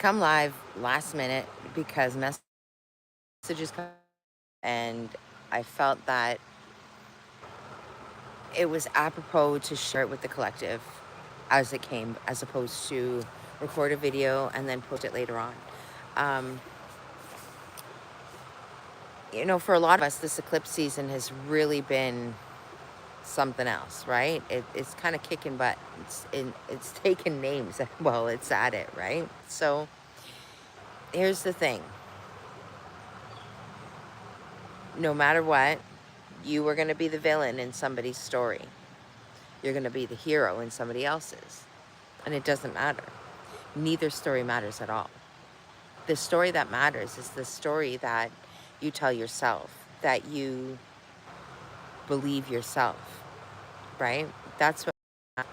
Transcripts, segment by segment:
come live last minute because messages come, and I felt that it was apropos to share it with the collective as it came, as opposed to record a video and then post it later on. Um, for a lot of us, this eclipse season has really been something else, right? It's kind of kicking butt. It's taking names while it's at it, right? So here's the thing: no matter what, you are going to be the villain in somebody's story. You're going to be the hero in somebody else's, and it doesn't matter. Neither story matters at all. The story that matters is the story that you tell yourself, that you believe yourself, right? That's what.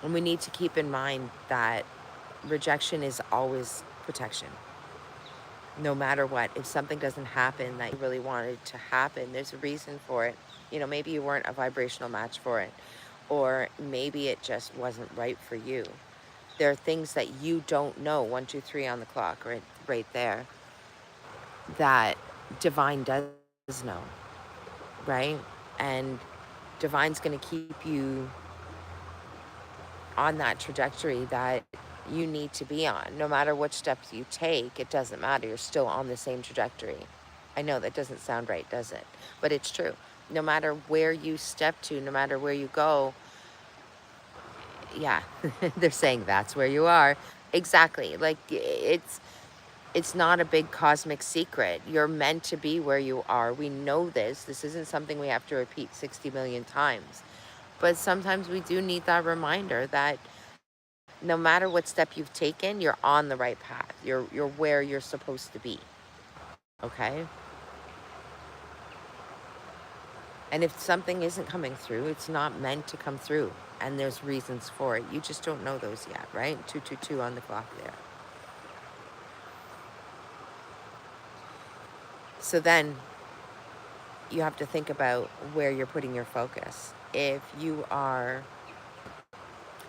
And we need to keep in mind that rejection is always protection. No matter what, if something doesn't happen that you really wanted to happen, there's a reason for it. Maybe you weren't a vibrational match for it, or maybe it just wasn't right for you. There are things that you don't know, 1, 2, 3 on the clock, right there, that divine does know, right? And divine's going to keep you on that trajectory that you need to be on. No matter which steps you take, it doesn't matter. You're still on the same trajectory. I know that doesn't sound right, does it? But it's true. No matter where you step to, no matter where you go, yeah, they're saying that's where you are. Exactly. Like it's not a big cosmic secret. You're meant to be where you are. We know this. This isn't something we have to repeat 60 million times. But sometimes we do need that reminder that no matter what step you've taken, you're on the right path. You're where you're supposed to be. Okay? And if something isn't coming through, it's not meant to come through. And there's reasons for it. You just don't know those yet, right? 222 on the clock there. So then you have to think about where you're putting your focus. If you are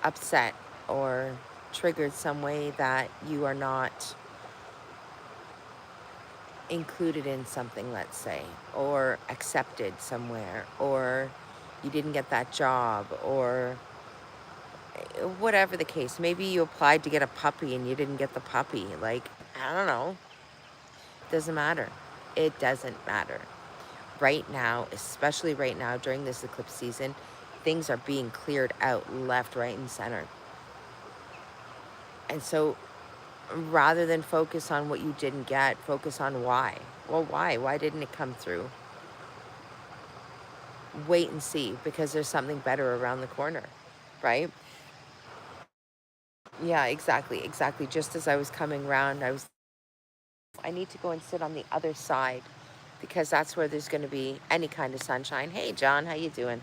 upset or triggered some way that you are not included in something, let's say, or accepted somewhere, or you didn't get that job, or whatever the case. Maybe you applied to get a puppy and you didn't get the puppy. Like, I don't know. Doesn't matter. It doesn't matter. Right now, especially right now during this eclipse season, things are being cleared out left, right, and center. And so rather than focus on what you didn't get, focus on why. Well, why? Why didn't it come through? Wait and see, because there's something better around the corner, right? Yeah, exactly. Just as I was coming around, I need to go and sit on the other side because that's where there's going to be any kind of sunshine. Hey, John, how you doing?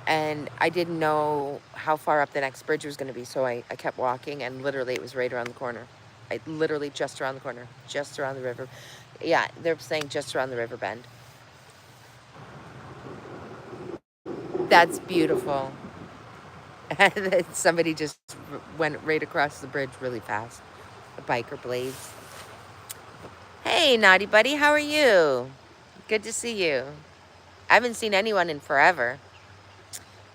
And I didn't know how far up the next bridge was going to be, so I kept walking, and literally it was right around the corner. Literally just around the corner, just around the river. Yeah, they're saying just around the river bend. That's beautiful. Somebody just went right across the bridge really fast. A biker blades. Hey, naughty buddy, how are you? Good to see you. I haven't seen anyone in forever,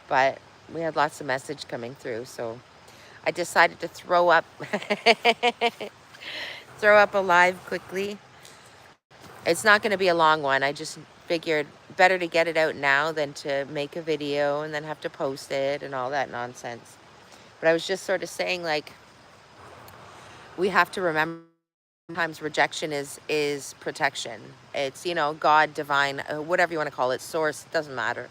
but we had lots of message coming through, so I decided to throw up throw up a live quickly. It's not going to be a long one. I just figured better to get it out now than to make a video and then have to post it and all that nonsense. But I was just sort of saying, like, we have to remember sometimes rejection is protection. It's, God, divine, whatever you want to call it, source, it doesn't matter.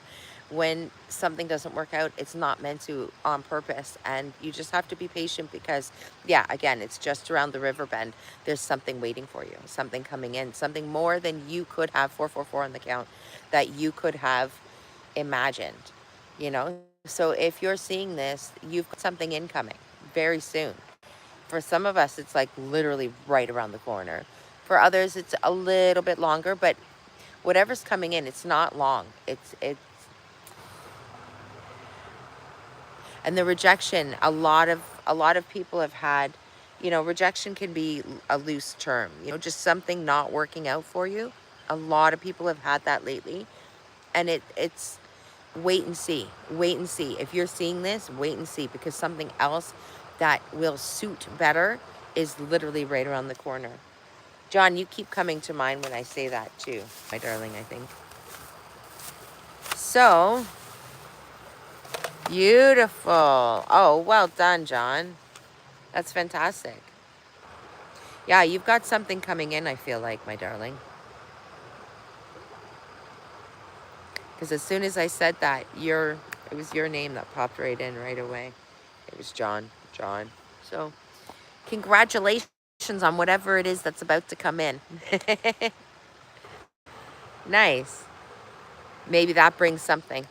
When something doesn't work out, it's not meant to on purpose, and you just have to be patient because, yeah, again, it's just around the river bend. There's something waiting for you, something coming in, something more than you could have, 444 on the count, that you could have imagined, So if you're seeing this, you've got something incoming very soon. For some of us, it's like literally right around the corner. For others, it's a little bit longer, but whatever's coming in, it's not long. It's And the rejection, a lot of people have had, you know, rejection can be a loose term, you know, just something not working out for you. A lot of people have had that lately. And it's wait and see. Wait and see. If you're seeing this, wait and see, because something else that will suit better is literally right around the corner. John, you keep coming to mind when I say that too, my darling, I think. So, beautiful. Oh, well done, John. That's fantastic. Yeah, you've got something coming in, I feel like, my darling. Because as soon as I said that, it was your name that popped right in right away. It was John. John. So, congratulations on whatever it is that's about to come in. Nice. Maybe that brings something.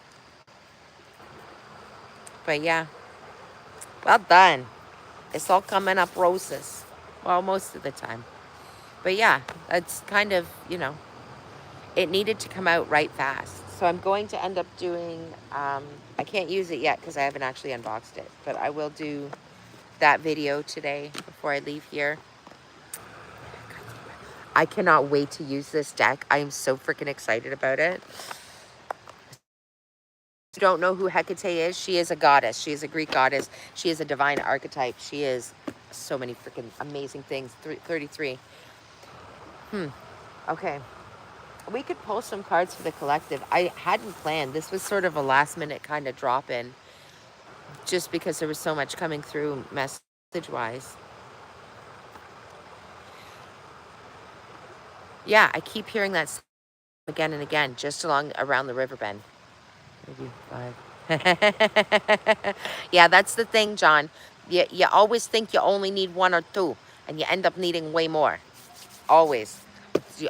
But yeah, well done. It's all coming up roses. Well, most of the time. But yeah, it's kind of, you know, it needed to come out right fast. So I'm going to end up doing, I can't use it yet because I haven't actually unboxed it. But I will do that video today before I leave here. I cannot wait to use this deck. I am so freaking excited about it. If you don't know who Hecate is, she is a goddess. She is a Greek goddess. She is a divine archetype. She is so many freaking amazing things. 33. Okay. We could pull some cards for the collective. I hadn't planned. This was sort of a last minute kind of drop in, just because there was so much coming through message wise. Yeah, I keep hearing that again and again, just around the river bend. Maybe 5. Yeah, that's the thing, John. You always think you only need 1 or 2, and you end up needing way more. Always.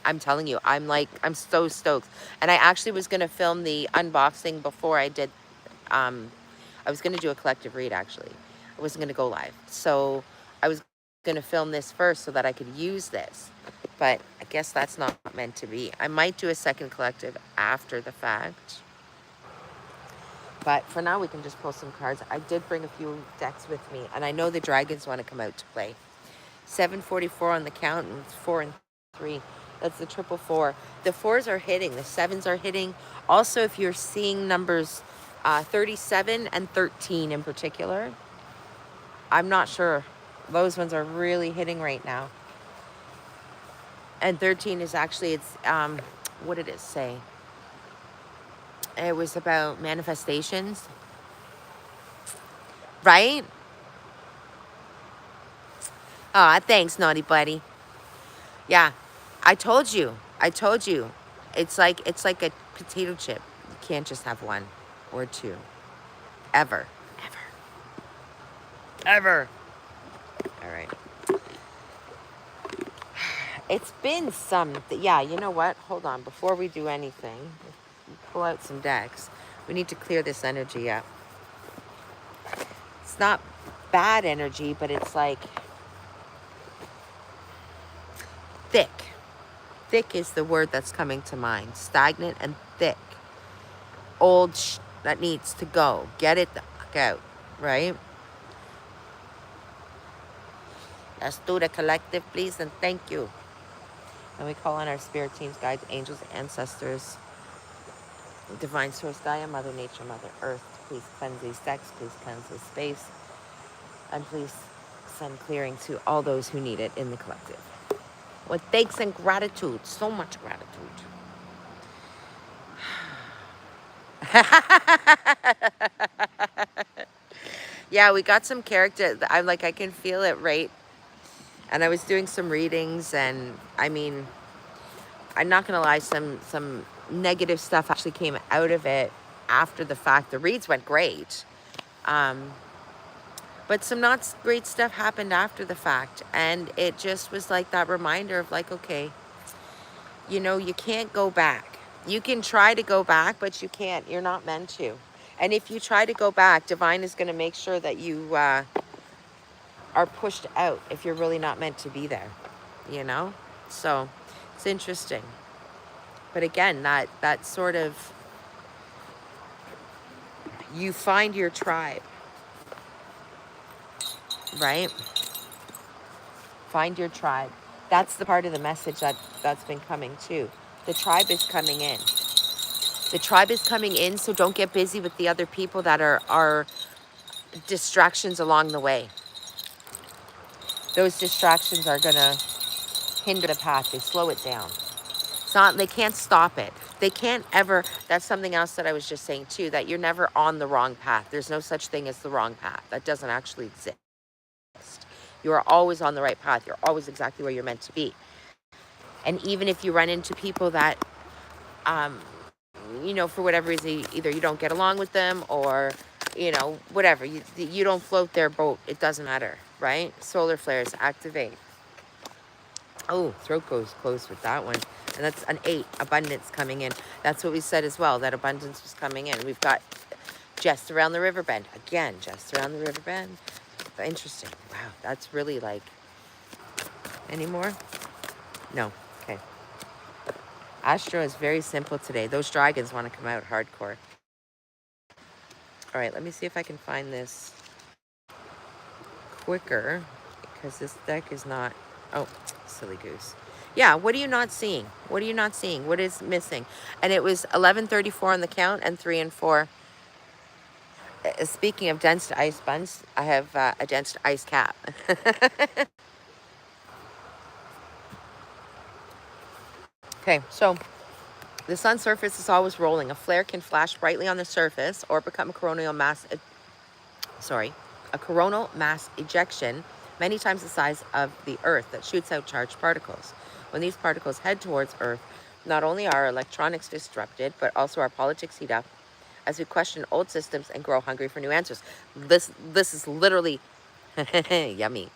I'm telling you, I'm so stoked. And I actually was going to film the unboxing before I did, I was going to do a collective read, actually. I wasn't going to go live. So I was going to film this first so that I could use this. But I guess that's not meant to be. I might do a second collective after the fact. But for now, we can just pull some cards. I did bring a few decks with me, and I know the dragons want to come out to play. 744 on the count, and it's 4 and 3. That's the 444. The 4s are hitting. The 7s are hitting. Also, if you're seeing numbers 37 and 13 in particular, I'm not sure. Those ones are really hitting right now. And 13 is actually, it's, what did it say? It was about manifestations. Right? Aw, thanks, naughty buddy. Yeah, I told you. It's like a potato chip. You can't just have 1 or 2. Ever. Ever. All right. It's been yeah, you know what? Hold on. Before we do anything, pull out some decks. We need to clear this energy up. It's not bad energy, but it's like thick. Thick is the word that's coming to mind. Stagnant and thick. Old that needs to go. Get it the fuck out, right? Let's do the collective, please, and thank you. And we call on our spirit teams, guides, angels, ancestors, divine source, Gaia, Mother Nature, Mother Earth. Please cleanse these decks. Please cleanse this space. And please send clearing to all those who need it in the collective. With thanks and gratitude. So much gratitude. Yeah, we got some character. I can feel it, right? And I was doing some readings, and I mean, I'm not gonna lie, some negative stuff actually came out of it after the fact. The reads went great, but some not great stuff happened after the fact, and it just was like that reminder of like, okay, you know, you can't go back. You can try to go back, but you can't. You're not meant to. And if you try to go back, Divine is going to make sure that you are pushed out if you're really not meant to be there, you know? So it's interesting. But again, that sort of, you find your tribe. right? Find your tribe. That's the part of the message that's been coming too. The tribe is coming in. The tribe is coming in, so don't get busy with the other people that are distractions along the way. Those distractions are gonna hinder the path. They slow it down. It's not, they can't stop it. They can't ever, that's something else that I was just saying too, that you're never on the wrong path. There's no such thing as the wrong path. That doesn't actually exist. You are always on the right path. You're always exactly where you're meant to be. And even if you run into people that, you know, for whatever reason, either you don't get along with them or, you know, whatever, you don't float their boat. It doesn't matter, right? Solar flares activate. Oh, throat goes closed with that one. And that's an 8, abundance coming in. That's what we said as well, that abundance was coming in. We've got just around the river bend. Again, just around the river bend. Interesting. Wow, that's really like... Any more? No. Okay. Astro is very simple today. Those dragons want to come out hardcore. All right, let me see if I can find this quicker, because this deck is not... Oh, silly goose. Yeah, what are you not seeing? What are you not seeing? What is missing? And it was 11:34 on the count and 3 and 4. Speaking of dense ice buns, I have a dense ice cap. Okay, so the sun's surface is always rolling. A flare can flash brightly on the surface or become a coronal mass ejection, many times the size of the Earth, that shoots out charged particles. When these particles head towards Earth, not only are our electronics disrupted, but also our politics heat up as we question old systems and grow hungry for new answers. This is literally yummy.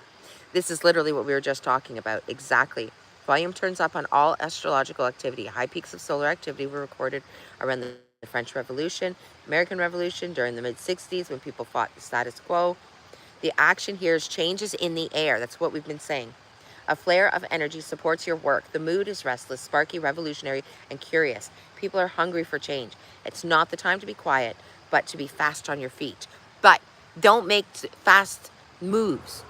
This is literally what we were just talking about. Exactly. Volume turns up on all astrological activity. High peaks of solar activity were recorded around the French Revolution, American Revolution, during the mid-60s when people fought the status quo. The action here is changes in the air. That's what we've been saying. A flare of energy supports your work. The mood is restless, sparky, revolutionary, and curious. People are hungry for change. It's not the time to be quiet, but to be fast on your feet. But don't make fast moves.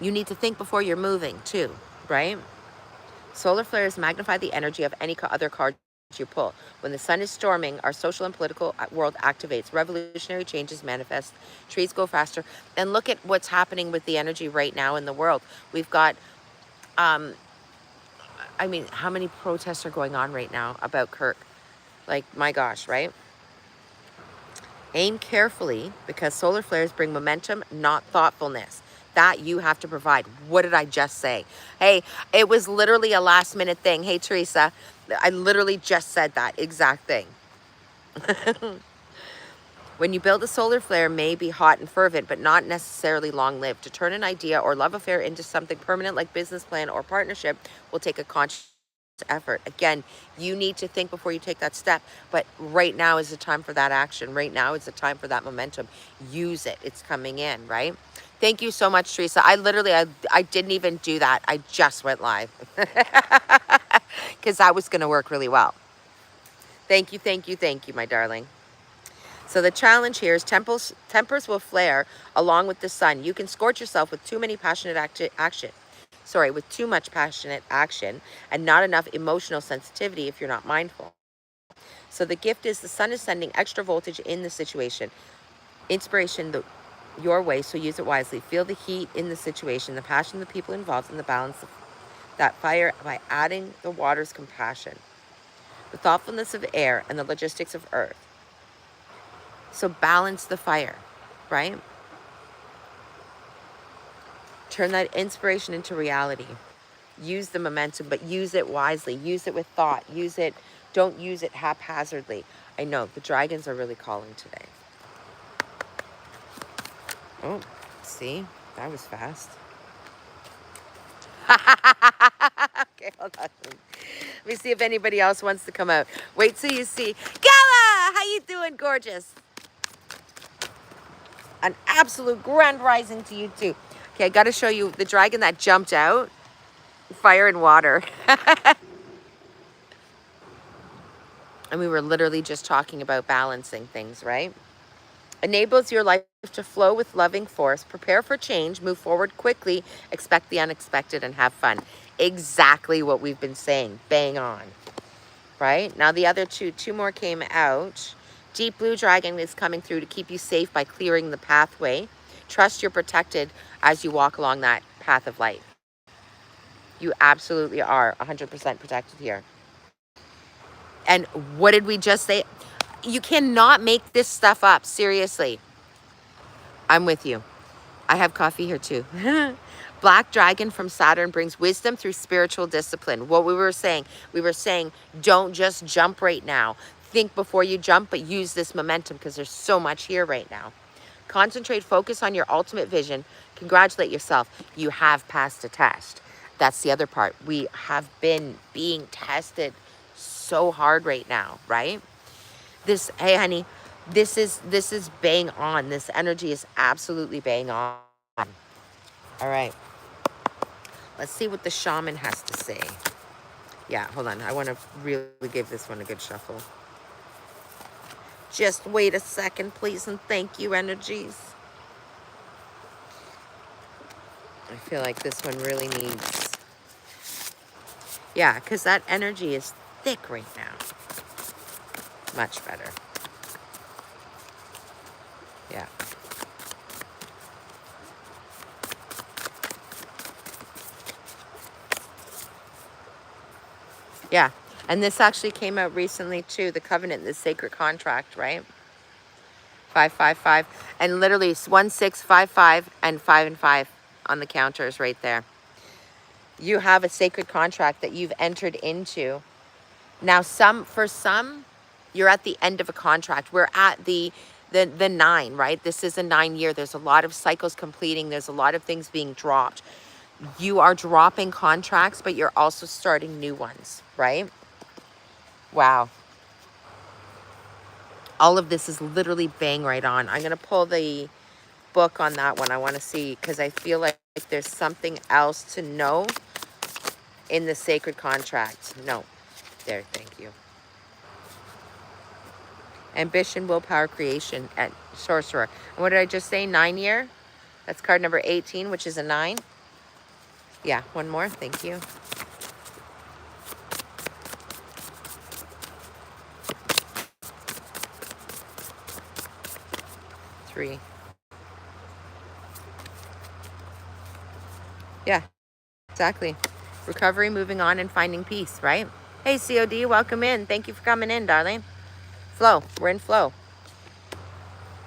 You need to think before you're moving too, right? Solar flares magnify the energy of any other card you pull. When the sun is storming, our social and political world activates. Revolutionary changes manifest. Trees go faster. And look at what's happening with the energy right now in the world. We've got, I mean, how many protests are going on right now about Kirk? Like, my gosh, right? Aim carefully, because solar flares bring momentum, not thoughtfulness. That you have to provide. What did I just say? Hey, it was literally a last minute thing. Hey, Teresa, I literally just said that exact thing. When you build a solar flare, may be hot and fervent, but not necessarily long-lived. To turn an idea or love affair into something permanent like business plan or partnership will take a conscious effort. Again, you need to think before you take that step, but right now is the time for that action. Right now is the time for that momentum. Use it. It's coming in, right? Thank you so much, Teresa. I didn't even do that. I just went live because that was going to work really well. Thank you, thank you, thank you, my darling. So the challenge here is tempers will flare along with the sun. You can scorch yourself with too much passionate action and not enough emotional sensitivity if you're not mindful. So the gift is the sun is sending extra voltage in the situation. Inspiration your way, so use it wisely. Feel the heat in the situation, the passion of the people involved, and the balance of that fire by adding the water's compassion, the thoughtfulness of air, and the logistics of earth. So balance the fire, right? Turn that inspiration into reality. Use the momentum, but use it wisely. Use it with thought. Don't use it haphazardly. I know, the dragons are really calling today. Oh, see? That was fast. Okay, hold on. Let me see if anybody else wants to come out. Wait till you see. Gala! How you doing, gorgeous? An absolute grand rising to you, too. Okay, I got to show you the dragon that jumped out. Fire and water. And we were literally just talking about balancing things, right? Enables your life to flow with loving force. Prepare for change. Move forward quickly. Expect the unexpected and have fun. Exactly what we've been saying. Bang on. Right? Now the other two more came out. Deep Blue Dragon is coming through to keep you safe by clearing the pathway. Trust you're protected as you walk along that path of light. You absolutely are 100% protected here. And what did we just say? You cannot make this stuff up. Seriously. I'm with you. I have coffee here too. Black Dragon from Saturn brings wisdom through spiritual discipline. What we were saying don't just jump right now. Think before you jump, but use this momentum because there's so much here right now. Concentrate, focus on your ultimate vision. Congratulate yourself. You have passed a test. That's the other part. We have been being tested so hard right now, right? Hey honey, this is bang on. This energy is absolutely bang on. All right. Let's see what the shaman has to say. Yeah, hold on. I want to really give this one a good shuffle. Just wait a second, please, and thank you, energies. I feel like this one really needs... Yeah, because that energy is thick right now. Much better. Yeah. Yeah. And this actually came out recently too, the covenant, the sacred contract, right? 555. And literally 1655 and 5 and 5 on the counters right there. You have a sacred contract that you've entered into. Now for some, you're at the end of a contract. We're at the 9, right? This is a 9 year. There's a lot of cycles completing. There's a lot of things being dropped. You are dropping contracts, but you're also starting new ones, right? Wow. All of this is literally bang right on. I'm going to pull the book on that one. I want to see, because I feel like there's something else to know in the sacred contract. No. There, thank you. Ambition, willpower, creation, and sorcerer. And what did I just say? 9 year? That's card number 18, which is a 9. Yeah, one more. Thank you. Three. Yeah, exactly. Recovery, moving on, and finding peace, right? Hey, COD, welcome in. Thank you for coming in, darling. Flow. We're in flow.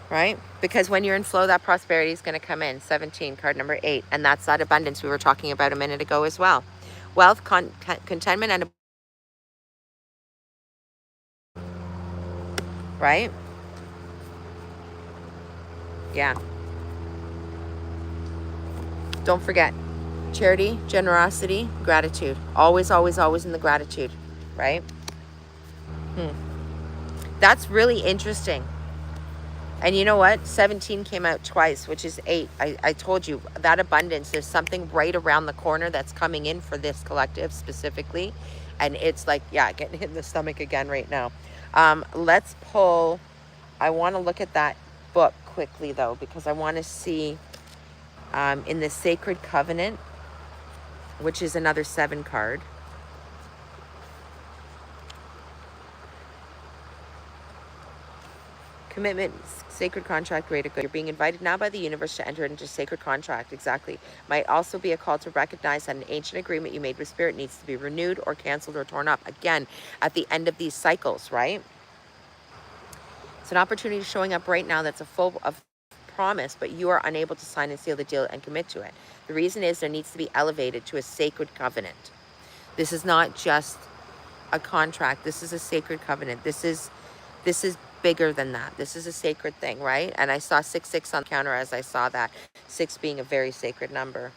Right? Because when you're in flow, that prosperity is going to come in. 17, card number 8. And that's that abundance we were talking about a minute ago as well. Wealth, contentment, and... Right? Yeah. Don't forget. Charity, generosity, gratitude. Always, always, always in the gratitude. Right? That's really interesting. And you know what? 17 came out twice, which is 8. I told you, that abundance, there's something right around the corner that's coming in for this collective specifically. And it's like, yeah, getting hit in the stomach again right now. Let's pull... I want to look at that book quickly, though, because I want to see in the Sacred Covenant, which is another 7 card. Commitment, sacred contract, greater good. You're being invited now by the universe to enter into sacred contract. Exactly. Might also be a call to recognize that an ancient agreement you made with spirit needs to be renewed or canceled or torn up. Again, at the end of these cycles, right? It's an opportunity showing up right now that's a full of promise, but you are unable to sign and seal the deal and commit to it. The reason is there needs to be elevated to a sacred covenant. This is not just a contract. This is a sacred covenant. This is bigger than that. This is a sacred thing, right? And I saw 66 on the counter as I saw that. 6 being a very sacred number.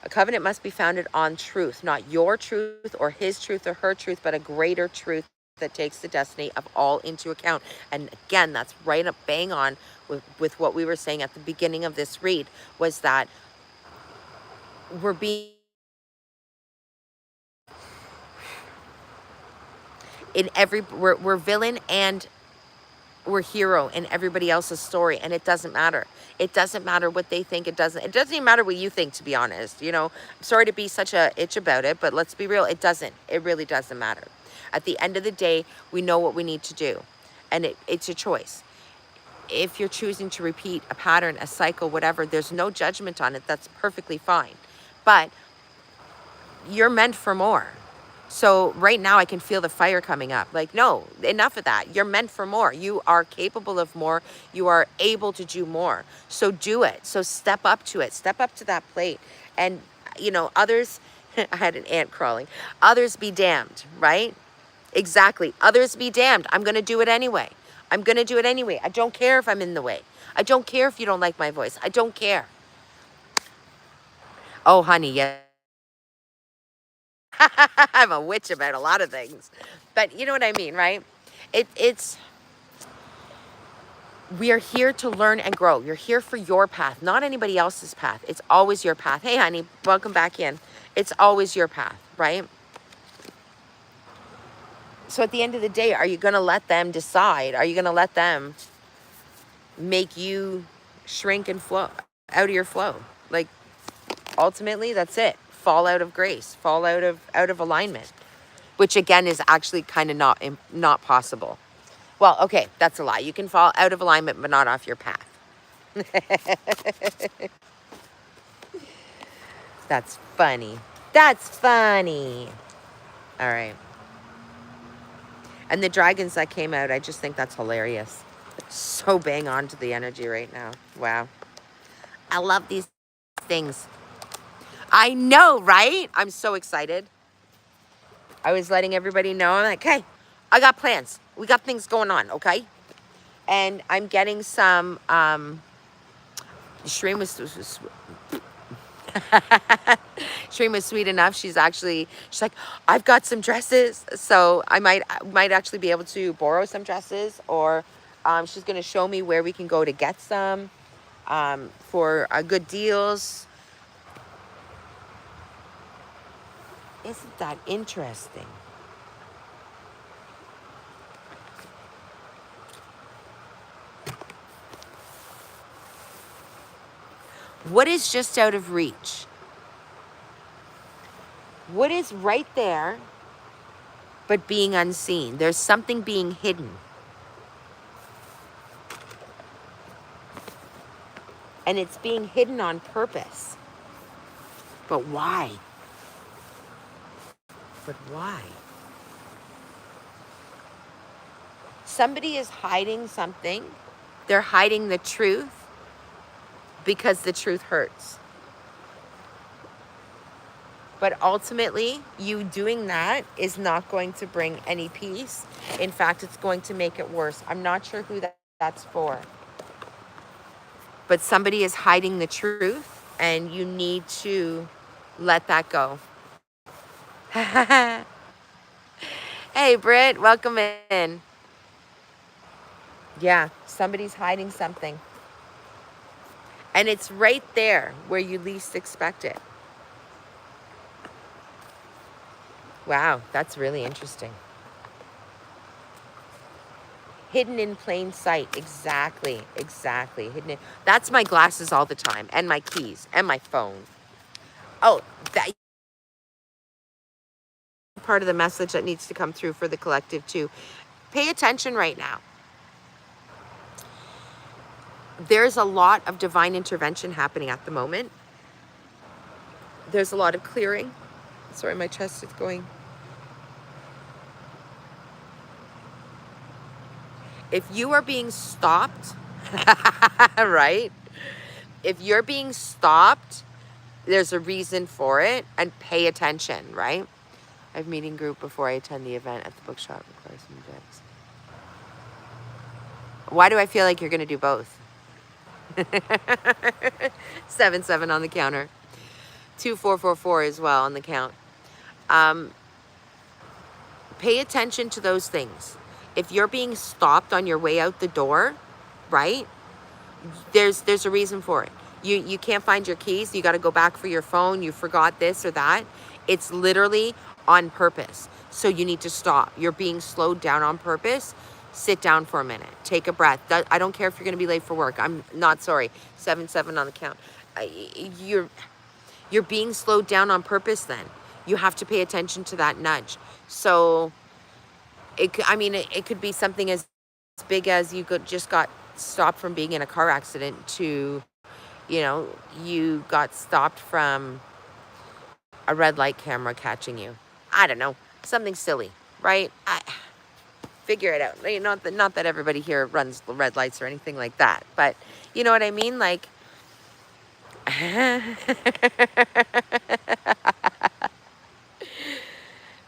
A covenant must be founded on truth, not your truth or his truth or her truth, but a greater truth that takes the destiny of all into account. And again, that's right up bang on with what we were saying at the beginning of this read, was that we're being in every... We're villain and we're hero in everybody else's story, and it doesn't matter. It doesn't matter what they think. It doesn't even matter what you think, to be honest. You know, I'm sorry to be such a itch about it, but let's be real. It doesn't. It really doesn't matter. At the end of the day, we know what we need to do, and it's a choice. If you're choosing to repeat a pattern, a cycle, whatever, there's no judgment on it. That's perfectly fine. But you're meant for more. So right now I can feel the fire coming up. Like, no, enough of that. You're meant for more. You are capable of more. You are able to do more. So do it. So step up to it. Step up to that plate. And, you know, others, I had an ant crawling. Others be damned, right? Exactly. Others be damned. I'm going to do it anyway. I'm going to do it anyway. I don't care if I'm in the way. I don't care if you don't like my voice. I don't care. Oh, honey, yes. I'm a witch about a lot of things. But you know what I mean, right? It's we are here to learn and grow. You're here for your path, not anybody else's path. It's always your path. Hey, honey, welcome back in. It's always your path, right? So at the end of the day, are you going to let them decide? Are you going to let them make you shrink and flow out of your flow? Like, ultimately, that's it. Fall out of grace, fall out of alignment, which again is actually kind of not possible. Well, okay, that's a lie. You can fall out of alignment, but not off your path. That's funny. That's funny. All right. And the dragons that came out, I just think that's hilarious. So bang on to the energy right now. Wow. I love these things. I know, right? I'm so excited. I was letting everybody know. I'm like, hey, I got plans. We got things going on, okay? And I'm getting some, Shreen was Shreen was sweet enough. She's like, I've got some dresses. So I might actually be able to borrow some dresses, or she's going to show me where we can go to get some for good deals. Isn't that interesting? What is just out of reach? What is right there, but being unseen? There's something being hidden. And it's being hidden on purpose. But why? But why? Somebody is hiding something. They're hiding the truth because the truth hurts. But ultimately, you doing that is not going to bring any peace. In fact, it's going to make it worse. I'm not sure who that's for. But somebody is hiding the truth, and you need to let that go. Hey, Britt, welcome in. Yeah, somebody's hiding something. And it's right there where you least expect it. Wow, that's really interesting. Hidden in plain sight. Exactly. Hidden. That's my glasses all the time, and my keys, and my phone. Oh, that part of the message that needs to come through for the collective too. Pay attention right now. There's a lot of divine intervention happening at the moment. There's a lot of clearing. Sorry, my chest is going. If you are being stopped, right? If you're being stopped, there's a reason for it, and pay attention, right? I have meeting group before I attend the event at the bookshop. Why do I feel like you're going to do both? 7 on the counter. 2444 as well on the count. Pay attention to those things. If you're being stopped on your way out the door, right? There's a reason for it. You can't find your keys. You got to go back for your phone. You forgot this or that. It's literally on purpose. So you need to stop. You're being slowed down on purpose sit down for a minute, take a breath. I don't care if you're going to be late for work. I'm not sorry. 7-7 on the count. You're being slowed down on purpose then. You have to pay attention to that nudge. So I mean, it could be something as big as just got stopped from being in a car accident to, you got stopped from a red light camera catching you. I don't know, something silly, right? Figure it out. Not that everybody here runs the red lights or anything like that, but you know what I mean? Like,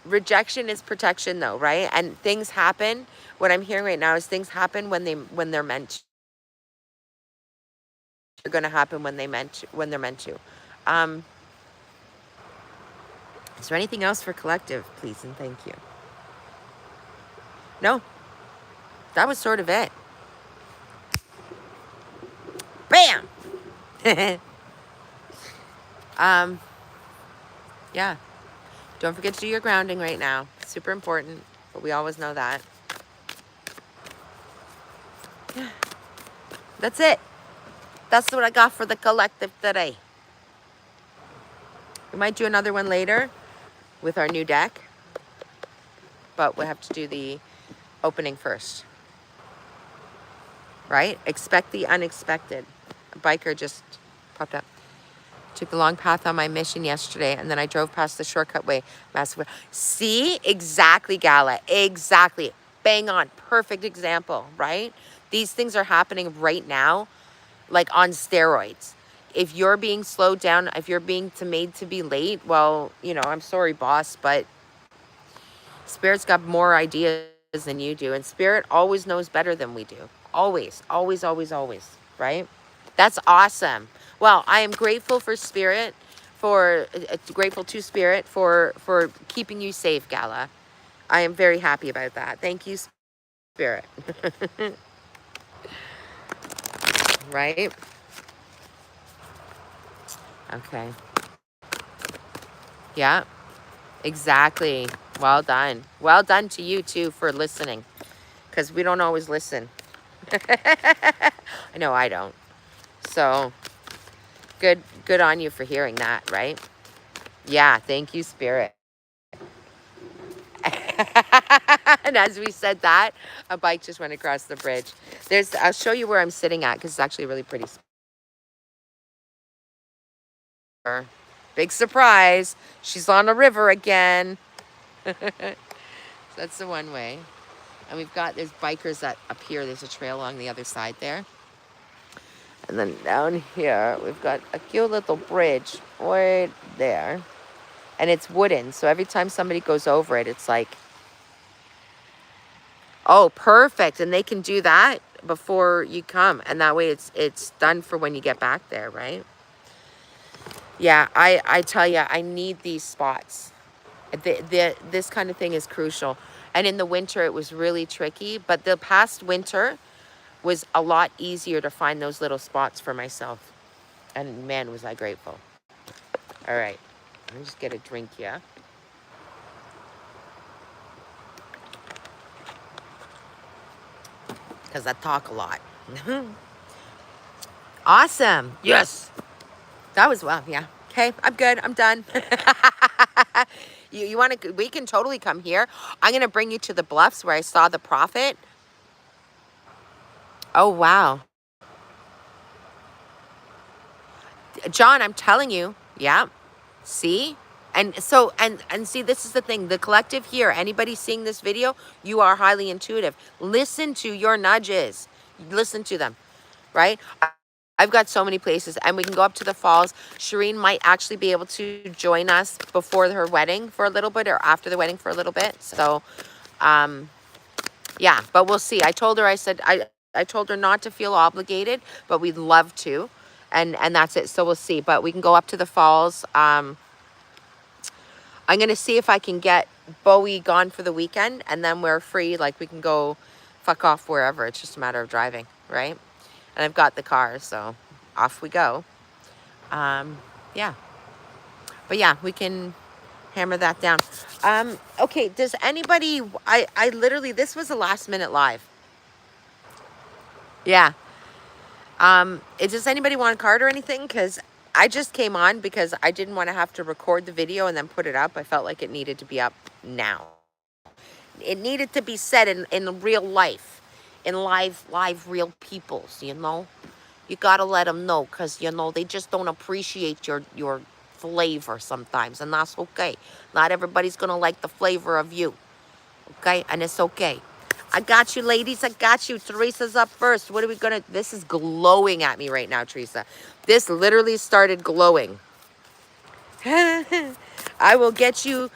rejection is protection though, right? And things happen. What I'm hearing right now is things happen when they're meant to. They're going to happen when they're meant to. Is there anything else for collective, please and thank you? No. That was sort of it. Bam. Yeah. Don't forget to do your grounding right now. Super important, but we always know that. Yeah. That's it. That's what I got for the collective today. We might do another one later with our new deck, but we'll have to do the opening first. Right? Expect the unexpected. A biker just popped up. Took the long path on my mission yesterday, and then I drove past the shortcut way. Massive. See? Exactly, Gala. Exactly. Bang on. Perfect example, right? These things are happening right now, like on steroids. If you're being slowed down, if you're being made to be late, well, I'm sorry, boss, but Spirit's got more ideas than you do, and Spirit always knows better than we do. Always, always, always, always, right? That's awesome. Well, I am grateful for Spirit, grateful to Spirit for keeping you safe, Gala. I am very happy about that. Thank you, Spirit. Right? Okay. Yeah, exactly. Well done. Well done to you, too, for listening, because we don't always listen. I know I don't. So, good on you for hearing that, right? Yeah, thank you, Spirit. And as we said that, a bike just went across the bridge. I'll show you where I'm sitting at, because it's actually a really pretty spot. Big surprise. She's on a river again. That's the one way. And there's bikers up here. There's a trail along the other side there. And then down here, we've got a cute little bridge right there. And it's wooden. So every time somebody goes over it, it's like, oh, perfect. And they can do that before you come. And that way it's done for when you get back there, right? Yeah, I tell you, I need these spots. This kind of thing is crucial. And in the winter, it was really tricky. But the past winter was a lot easier to find those little spots for myself. And man, was I grateful. All right, let me just get a drink here. Because I talk a lot. Awesome. Yes. That was well, yeah. Okay, I'm good. I'm done. You want to, we can totally come here. I'm going to bring you to the bluffs where I saw the prophet. Oh, wow. John, I'm telling you. Yeah. See? And so, and see, this is the thing. The collective here, anybody seeing this video, you are highly intuitive. Listen to your nudges. Listen to them, right? I've got so many places, and we can go up to the falls. Shireen might actually be able to join us before her wedding for a little bit, or after the wedding for a little bit. So, yeah, but we'll see. I told her, I told her not to feel obligated, but we'd love to. And that's it. So we'll see. But we can go up to the falls. I'm going to see if I can get Bowie gone for the weekend, and then we're free. Like, we can go fuck off wherever. It's just a matter of driving, right? And I've got the car, so off we go. Yeah. But yeah, we can hammer that down. Okay, does anybody, I literally, this was a last minute live. Yeah. Does anybody want a card or anything? Because I just came on because I didn't want to have to record the video and then put it up. I felt like it needed to be up now. It needed to be said in real life, in live real peoples, you know? You gotta let them know, because, you know, they just don't appreciate your flavor sometimes, and that's okay. Not everybody's gonna like the flavor of you, okay? And it's okay. I got you, ladies. I got you. Teresa's up first. What are we gonna... This is glowing at me right now, Teresa. This literally started glowing. I will get you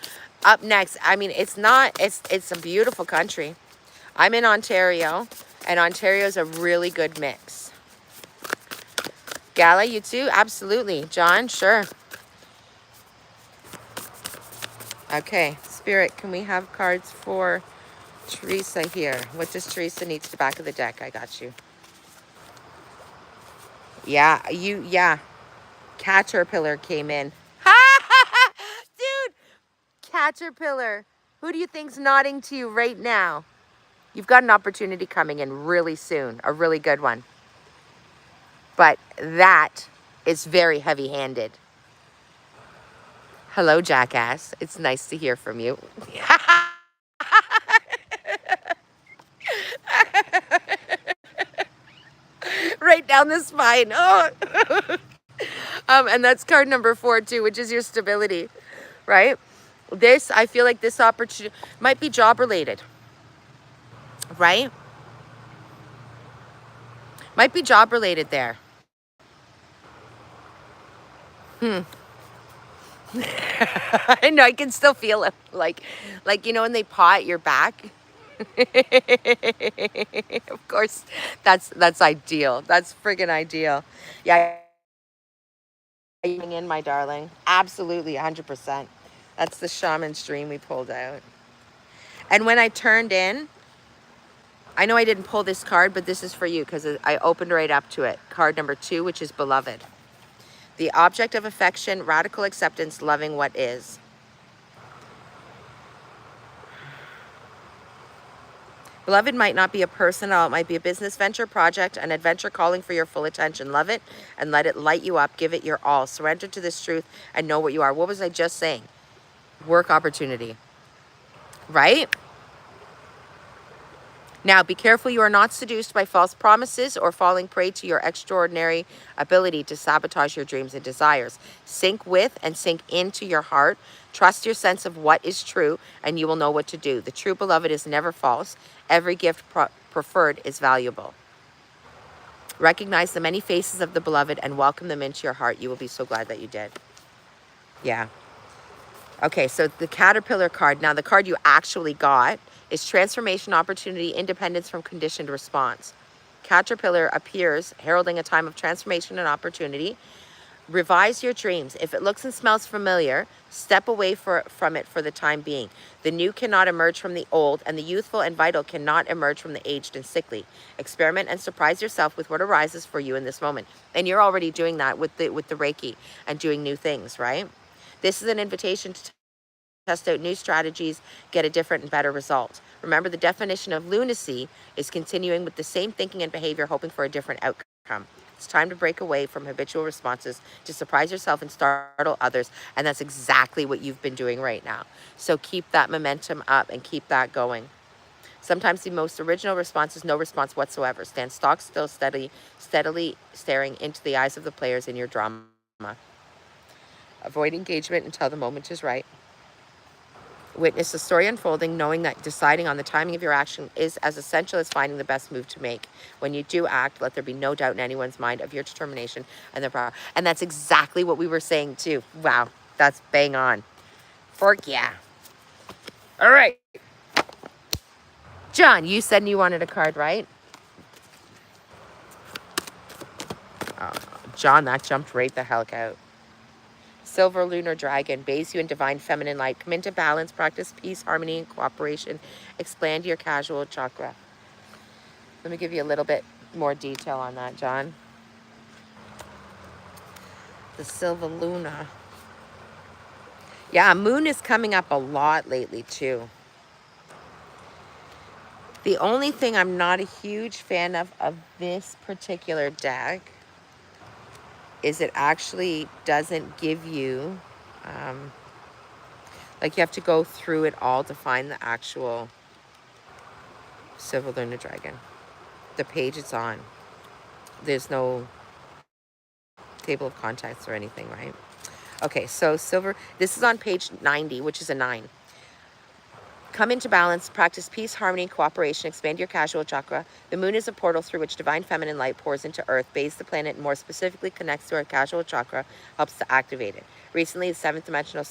up next. I mean, it's a beautiful country. I'm in Ontario, and Ontario's a really good mix. Gala, you too? Absolutely. John, sure. Okay. Spirit, can we have cards for Teresa here? What does Teresa need to the back of the deck? I got you. Yeah. Caterpillar came in. Dude, Caterpillar. Who do you think's nodding to you right now? You've got an opportunity coming in really soon, a really good one. But that is very heavy-handed. Hello, jackass. It's nice to hear from you. Right down the spine. Oh. And that's card number 4 too, which is your stability, right? I feel like this opportunity might be job related, right? Might be job related there. I know, I can still feel it. Like, you know, when they paw at your back. Of course, that's ideal. That's friggin' ideal. Yeah, in, my darling. Absolutely, 100%. That's the shaman's dream we pulled out. And when I turned in, I know I didn't pull this card, but this is for you because I opened right up to it. Card number 2, which is beloved. The object of affection, radical acceptance, loving what is. Beloved might not be a person at all. It might be a business venture, project, an adventure calling for your full attention. Love it and let it light you up. Give it your all. Surrender to this truth and know what you are. What was I just saying? Work opportunity, right? Now, be careful you are not seduced by false promises or falling prey to your extraordinary ability to sabotage your dreams and desires. Sink with and sink into your heart. Trust your sense of what is true, and you will know what to do. The true beloved is never false. Every gift preferred is valuable. Recognize the many faces of the beloved and welcome them into your heart. You will be so glad that you did. Yeah. Okay, so the Caterpillar card. Now, the card you actually got is transformation, opportunity, independence from conditioned response. Caterpillar appears heralding a time of transformation and opportunity. Revise your dreams. If it looks and smells familiar, step away from it for the time being. The new cannot emerge from the old, and the youthful and vital cannot emerge from the aged and sickly. Experiment and surprise yourself with what arises for you in this moment. And you're already doing that with the Reiki and doing new things, right? This is an invitation to test out new strategies, get a different and better result. Remember, the definition of lunacy is continuing with the same thinking and behavior, hoping for a different outcome. It's time to break away from habitual responses, to surprise yourself and startle others, and that's exactly what you've been doing right now. So keep that momentum up and keep that going. Sometimes the most original response is no response whatsoever. Stand stock still, steadily staring into the eyes of the players in your drama. Avoid engagement until the moment is right. Witness the story unfolding, knowing that deciding on the timing of your action is as essential as finding the best move to make. When you do act, let there be no doubt in anyone's mind of your determination and their power. And that's exactly what we were saying too. Wow, that's bang on. Fork, yeah. All right. John, you said you wanted a card, right? Oh, John, that jumped right the hell out. Silver lunar dragon, bathes you in divine feminine light. Come into balance, practice peace, harmony, and cooperation. Expand your casual chakra. Let me give you a little bit more detail on that, John. The silver luna. Yeah, moon is coming up a lot lately, too. The only thing I'm not a huge fan of this particular deck is it actually doesn't give you, like you have to go through it all to find the actual Silver Lunar Dragon. The page it's on. There's no table of contents or anything, right? Okay, so silver, this is on page 90, which is a 9. Come into balance, practice peace, harmony, cooperation, expand your casual chakra. The moon is a portal through which divine feminine light pours into Earth, bathes the planet, and more specifically connects to our casual chakra, helps to activate it. Recently, the 7th dimensional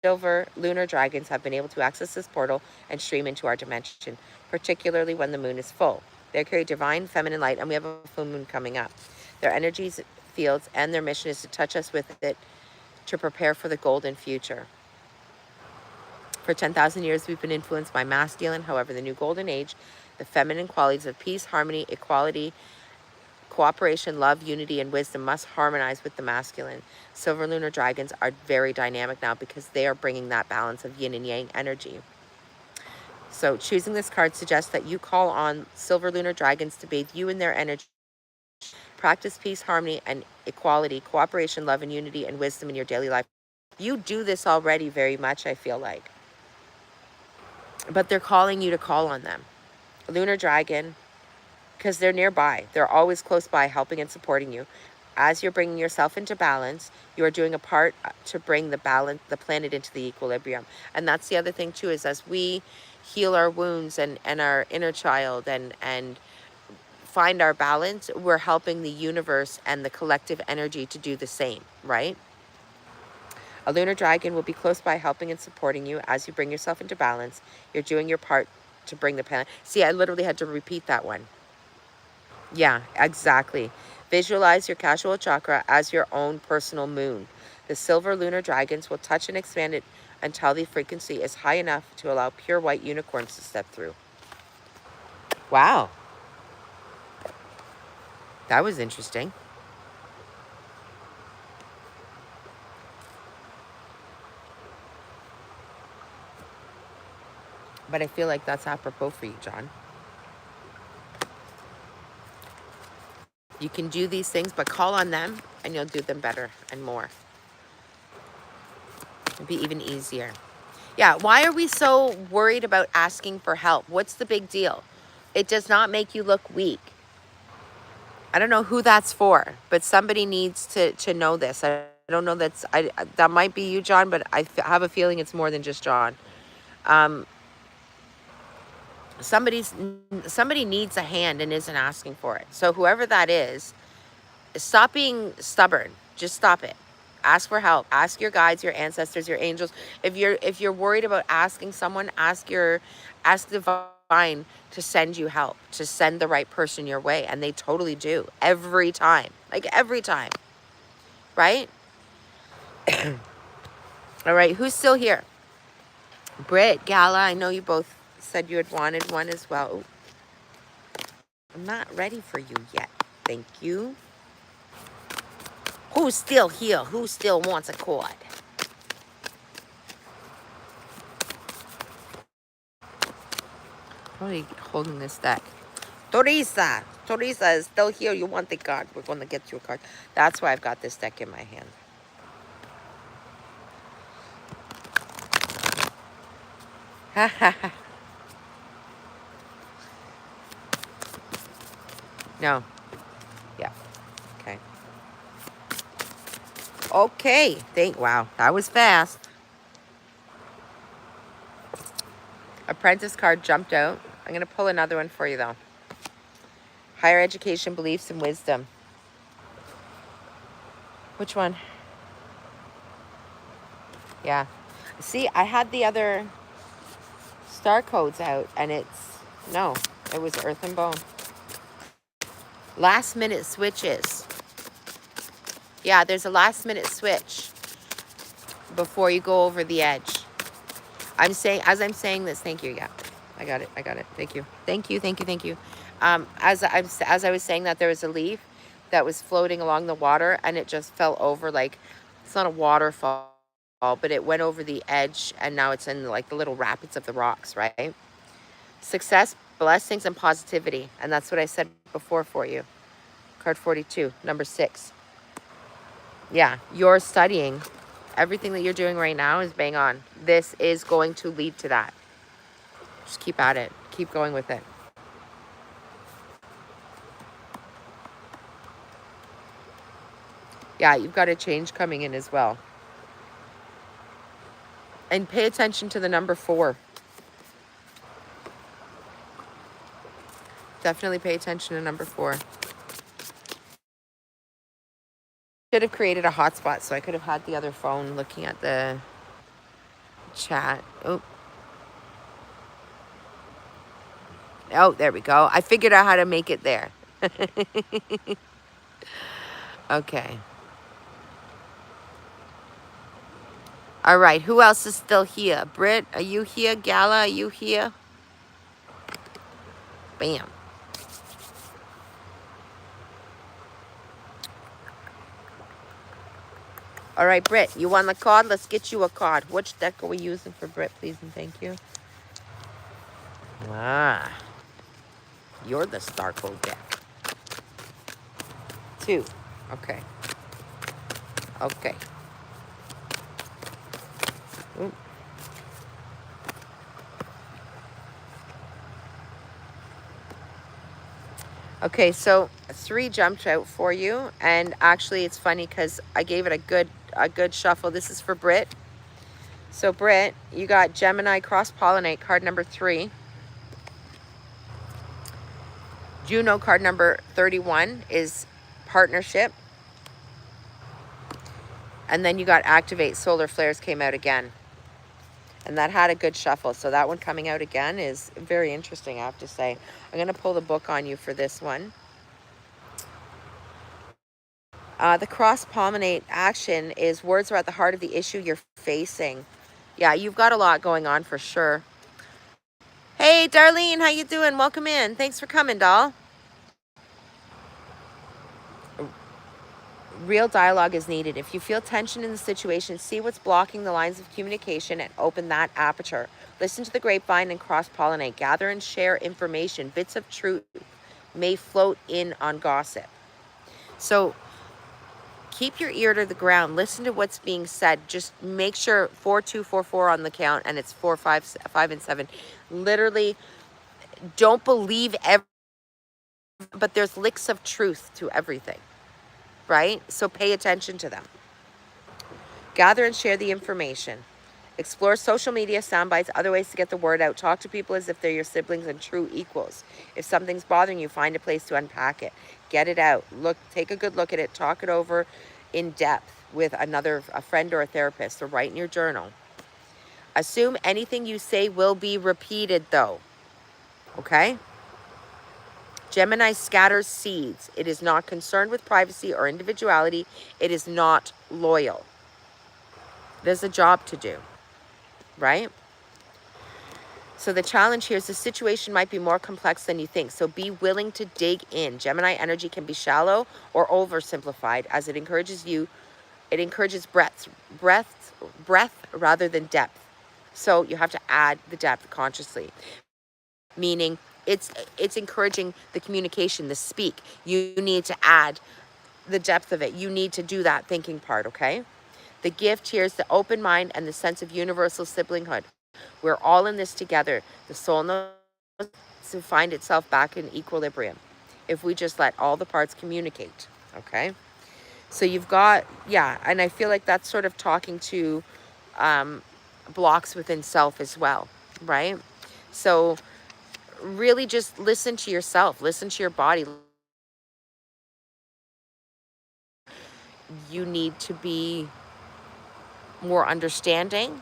silver lunar dragons have been able to access this portal and stream into our dimension, particularly when the moon is full. They carry divine feminine light, and we have a full moon coming up. Their energies, fields, and their mission is to touch us with it to prepare for the golden future. For 10,000 years, we've been influenced by masculine. However, the new golden age, the feminine qualities of peace, harmony, equality, cooperation, love, unity, and wisdom must harmonize with the masculine. Silver lunar dragons are very dynamic now because they are bringing that balance of yin and yang energy. So choosing this card suggests that you call on silver lunar dragons to bathe you in their energy. Practice peace, harmony, and equality, cooperation, love, and unity, and wisdom in your daily life. You do this already very much, I feel like. But they're calling you to call on them. Lunar Dragon, because they're nearby. They're always close by, helping and supporting you. As you're bringing yourself into balance, you are doing a part to bring the planet into the equilibrium. And that's the other thing too, is as we heal our wounds and our inner child and find our balance, we're helping the universe and the collective energy to do the same, right? A lunar dragon will be close by, helping and supporting you as you bring yourself into balance. You're doing your part to bring the planet. See, I literally had to repeat that one. Yeah, exactly. Visualize your casual chakra as your own personal moon. The silver lunar dragons will touch and expand it until the frequency is high enough to allow pure white unicorns to step through. Wow. That was interesting. But I feel like that's apropos for you, John. You can do these things, but call on them and you'll do them better and more. It'll be even easier. Yeah, why are we so worried about asking for help? What's the big deal? It does not make you look weak. I don't know who that's for, but somebody needs to know this. I don't know that might be you, John, but I have a feeling it's more than just John. Somebody needs a hand and isn't asking for it. So whoever that is, stop being stubborn. Just stop it. Ask for help. Ask your guides, your ancestors, your angels. If you're worried about asking someone, ask divine to send you help, to send the right person your way, and they totally do every time. Like every time. Right? All right, who's still here? Britt, Gala, I know you both said you had wanted one as well. Ooh. I'm not ready for you yet. Thank you. Who's still here? Who still wants a cord? How are you holding this deck? Teresa is still here. You want the card? We're going to get you a card. That's why I've got this deck in my hand. Ha ha ha. No. Yeah. Okay. Okay. Wow, that was fast. Apprentice card jumped out. I'm going to pull another one for you, though. Higher education, beliefs, and wisdom. Which one? Yeah. See, I had the other star codes out, and it was Earth and Bone. Last minute switches. Yeah, there's a last minute switch before you go over the edge. As I'm saying this, thank you. Yeah, I got it. Thank you. As I was saying that, there was a leaf that was floating along the water, and it just fell over. Like, it's not a waterfall, but it went over the edge, and now it's in like the little rapids of the rocks, right? Success blessings and positivity. And that's what I said before for you. Card 42, number 6. Yeah, you're studying. Everything that you're doing right now is bang on. This is going to lead to that. Just keep at it. Keep going with it. Yeah, you've got a change coming in as well. And pay attention to the number 4. Definitely pay attention to number 4. Should have created a hotspot so I could have had the other phone looking at the chat. Oh, there we go. I figured out how to make it there. Okay. All right. Who else is still here? Britt, are you here? Gala, are you here? Bam. All right, Britt, you want the card? Let's get you a card. Which deck are we using for Britt, please and thank you? Ah, you're the Starco deck. 2. Okay. Okay. Ooh. Okay, so 3 jumped out for you, and actually it's funny because I gave it a good shuffle. This is for Britt. So Britt, you got Gemini cross-pollinate, card number 3. Juno, card number 31, is partnership. And then you got activate, solar flares came out again. And that had a good shuffle. So that one coming out again is very interesting, I have to say. I'm going to pull the book on you for this one. The cross-pollinate action is words are at the heart of the issue you're facing. Yeah, you've got a lot going on for sure. Hey, Darlene, how you doing? Welcome in. Thanks for coming, doll. Real dialogue is needed. If you feel tension in the situation, see what's blocking the lines of communication and open that aperture. Listen to the grapevine and cross-pollinate. Gather and share information. Bits of truth may float in on gossip. So keep your ear to the ground. Listen to what's being said. Just make sure 4244 on the count, and it's 4, 5, 5, and 7. Literally, don't believe everything, but there's licks of truth to everything, right? So pay attention to them. Gather and share the information. Explore social media, sound bites, other ways to get the word out. Talk to people as if they're your siblings and true equals. If something's bothering you, find a place to unpack it. Get it out. Take a good look at it. Talk it over in depth with a friend or a therapist, or write in your journal. Assume anything you say will be repeated, though. Okay? Gemini scatters seeds. It is not concerned with privacy or individuality. It is not loyal. There's a job to do, right? So the challenge here is the situation might be more complex than you think. So be willing to dig in. Gemini energy can be shallow or oversimplified, as it encourages breadth rather than depth. So you have to add the depth consciously. Meaning it's encouraging the communication, the speak. You need to add the depth of it. You need to do that thinking part, okay? The gift here is the open mind and the sense of universal siblinghood. We're all in this together. The soul knows to find itself back in equilibrium if we just let all the parts communicate, okay? So you've got, yeah, and I feel like that's sort of talking to blocks within self as well, right? So really just listen to yourself, listen to your body. You need to be more understanding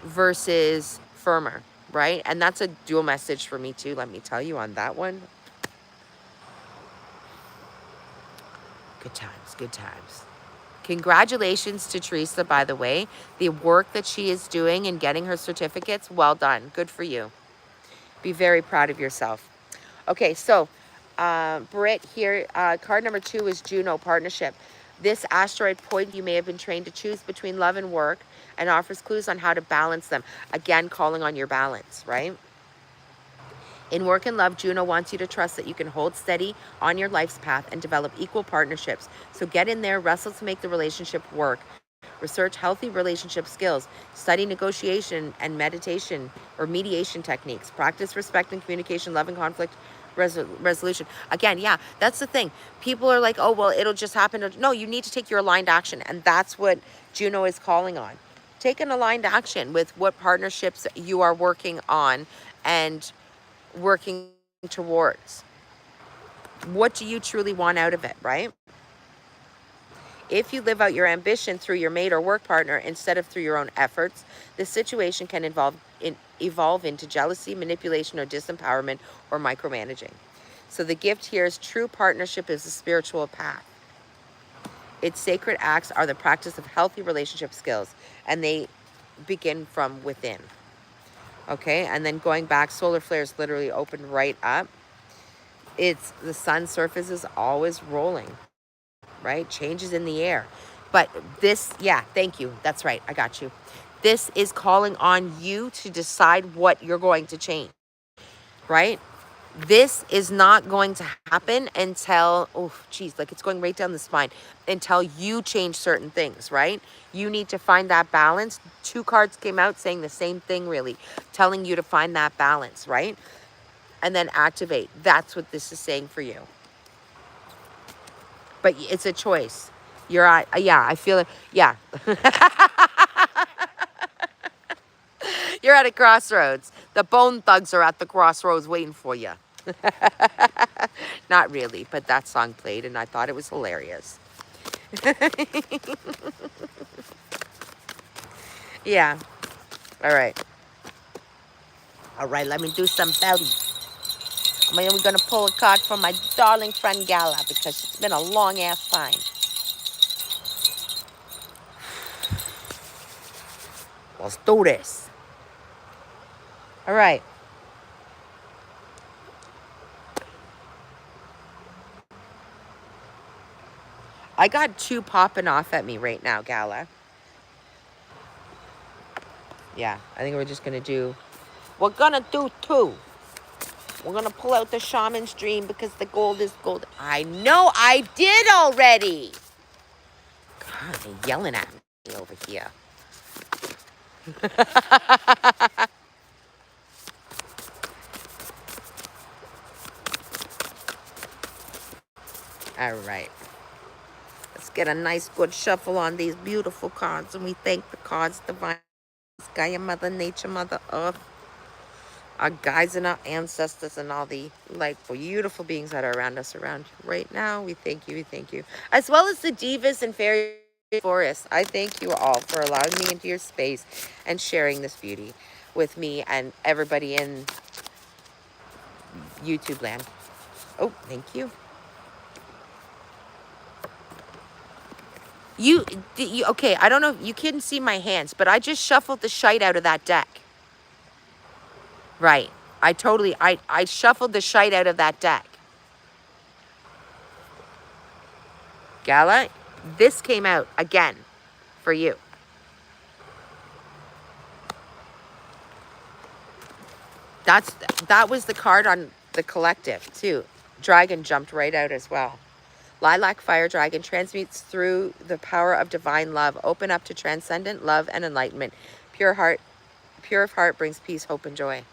versus firmer, right? And that's a dual message for me too, let me tell you on that one. Good times, good times. Congratulations to Teresa, by the way. The work that she is doing and getting her certificates, well done. Good for you. Be very proud of yourself. Okay, so Britt here, card number 2 is Juno, partnership. This asteroid point you may have been trained to choose between love and work and offers clues on how to balance them. Again, calling on your balance, right? In work and love, Juno wants you to trust that you can hold steady on your life's path and develop equal partnerships. So get in there, wrestle to make the relationship work. Research healthy relationship skills. Study negotiation and meditation or mediation techniques. Practice respect and communication, love and conflict resolution. Again, yeah, that's the thing. People are like, oh, well, it'll just happen. No, you need to take your aligned action. And that's what Juno is calling on. Take an aligned action with what partnerships you are working on and working towards. What do you truly want out of it, right? If you live out your ambition through your mate or work partner instead of through your own efforts, the situation can evolve into jealousy, manipulation, or disempowerment, or micromanaging. So the gift here is true partnership is a spiritual path. Its sacred acts are the practice of healthy relationship skills, and they begin from within. Okay, and then going back, solar flares literally open right up. It's the sun's surface is always rolling, right? Changes in the air. But this, yeah, thank you. That's right. I got you. This is calling on you to decide what you're going to change, right? This is not going to happen until, oh, geez, like it's going right down the spine, until you change certain things, right? You need to find that balance. 2 cards came out saying the same thing, really, telling you to find that balance, right? And then activate. That's what this is saying for you. But it's a choice. You're at, yeah, I feel it. Yeah. You're at a crossroads. The bone thugs are at the crossroads waiting for you. Not really, but that song played and I thought it was hilarious. Yeah. All right. All right, let me do some belly. We're going to pull a card from my darling friend Gala because it's been a long ass time. Let's do this. All right. I got 2 popping off at me right now, Gala. Yeah, I think we're just going to do... We're going to do 2. We're going to pull out the shaman's dream because the gold is gold. I know I did already. God, they're yelling at me over here. All right. Let's get a nice good shuffle on these beautiful cards. And we thank the cards, divine Gaia, Mother Nature, Mother Earth, our guides and our ancestors and all the like beautiful beings that are around us around right now. We thank you. We thank you. As well as the divas and fairy forests. I thank you all for allowing me into your space and sharing this beauty with me and everybody in YouTube land. Oh, thank you. You, okay, I don't know, you couldn't see my hands, but I just shuffled the shite out of that deck. Right. I shuffled the shite out of that deck. Gala, this came out again for you. That was the card on the collective, too. Dragon jumped right out as well. Lilac Fire Dragon transmutes through the power of divine love. Open up to transcendent love and enlightenment. Pure of heart brings peace, hope, and joy.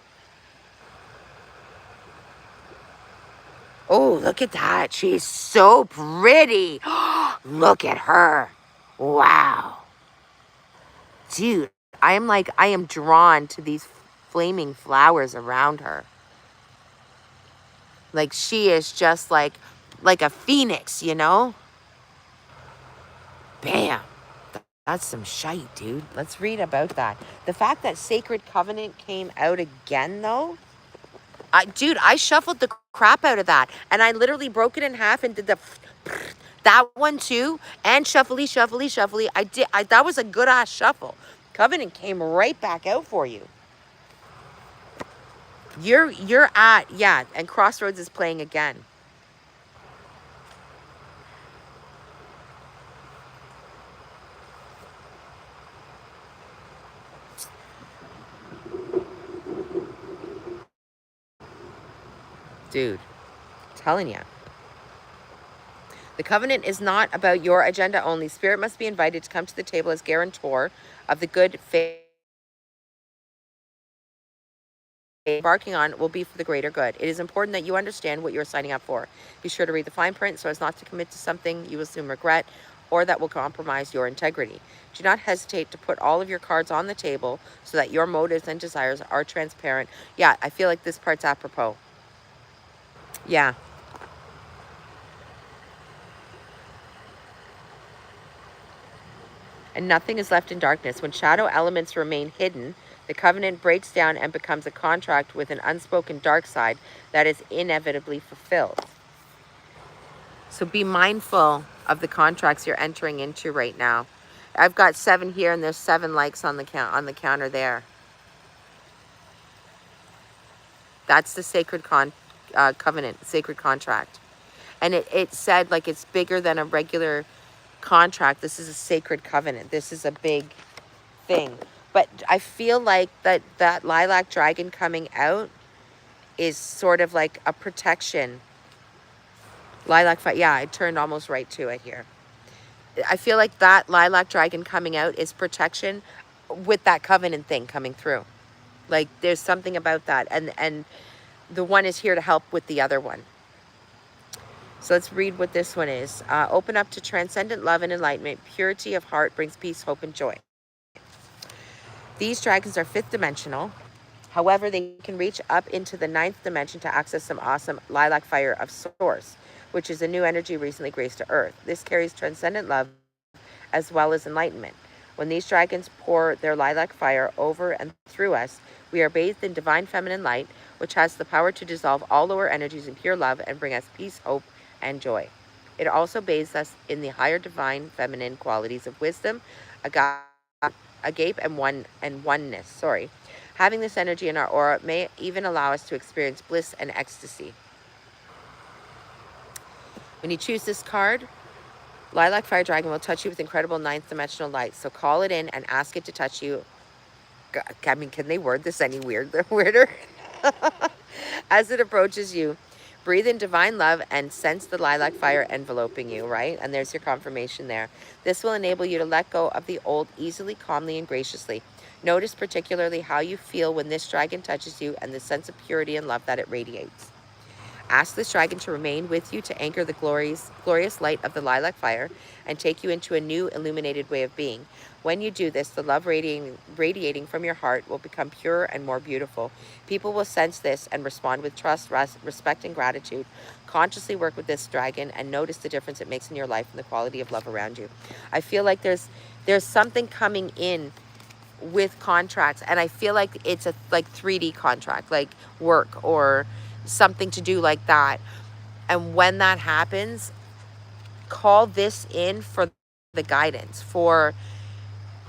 Oh, look at that. She's so pretty. Look at her. Wow. Dude, I am drawn to these flaming flowers around her. Like she is just like a phoenix, you know? Bam. That's some shite, dude. Let's read about that. The fact that Sacred Covenant came out again, though. Dude, I shuffled the crap out of that. And I literally broke it in half and did that one too. And shuffly. That was a good ass shuffle. Covenant came right back out for you. You're at, yeah, and Crossroads is playing again. Dude, I'm telling you. The covenant is not about your agenda only. Spirit must be invited to come to the table as guarantor of the good faith embarking on will be for the greater good. It is important that you understand what you are signing up for. Be sure to read the fine print so as not to commit to something you will soon regret or that will compromise your integrity. Do not hesitate to put all of your cards on the table so that your motives and desires are transparent. Yeah, I feel like this part's apropos. Yeah. And nothing is left in darkness. When shadow elements remain hidden, the covenant breaks down and becomes a contract with an unspoken dark side that is inevitably fulfilled. So be mindful of the contracts you're entering into right now. I've got 7 here, and there's 7 likes on the counter there. That's the sacred covenant, sacred contract. And it said like it's bigger than a regular contract. This is a sacred covenant. This is a big thing. But I feel like that lilac dragon coming out is sort of like a protection. Lilac, yeah, I turned almost right to it here. I feel like that lilac dragon coming out is protection with that covenant thing coming through. Like there's something about that. And the one is here to help with the other one. So let's read what this one is. Open up to transcendent love and enlightenment. Purity of heart brings peace, hope, and joy. These dragons are 5th dimensional. However, they can reach up into the 9th dimension to access some awesome lilac fire of source, which is a new energy recently graced to Earth. This carries transcendent love as well as enlightenment. When these dragons pour their lilac fire over and through us, we are bathed in divine feminine light, which has the power to dissolve all lower energies in pure love and bring us peace, hope, and joy. It also bathes us in the higher divine feminine qualities of wisdom, agape, and oneness. Sorry. Having this energy in our aura may even allow us to experience bliss and ecstasy. When you choose this card, Lilac Fire Dragon will touch you with incredible 9th dimensional light. So call it in and ask it to touch you. I mean, can they word this any weirder? As it approaches you, breathe in divine love and sense the lilac fire enveloping you, right? And there's your confirmation there. This will enable you to let go of the old easily, calmly, and graciously. Notice particularly how you feel when this dragon touches you and the sense of purity and love that it radiates. Ask this dragon to remain with you to anchor the glorious light of the lilac fire and take you into a new illuminated way of being. When you do this, the love radiating from your heart will become pure and more beautiful. People will sense this and respond with trust, respect, and gratitude. Consciously work with this dragon and notice the difference it makes in your life and the quality of love around you. I feel like there's something coming in with contracts, and I feel like it's a 3D contract, like work or something to do like that. And when that happens, call this in for the guidance, for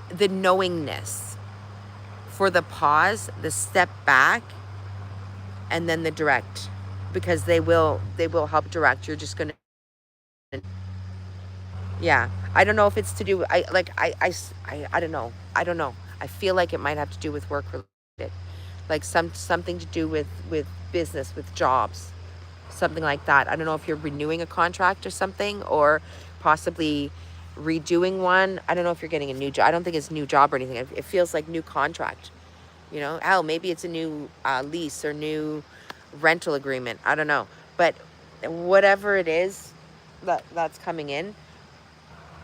the knowingness, for the pause, the step back, and then the direct, because they will help direct. You're just gonna, yeah. I don't know if it's to do. I don't know. I feel like it might have to do with work related, like something to do with business, with jobs, something like that. I don't know if you're renewing a contract or something, or possibly redoing one. I don't know if you're getting a new job. I don't think it's new job or anything. It feels like new contract. You know, hell, maybe it's a new lease or new rental agreement. I don't know. But whatever it is that's coming in,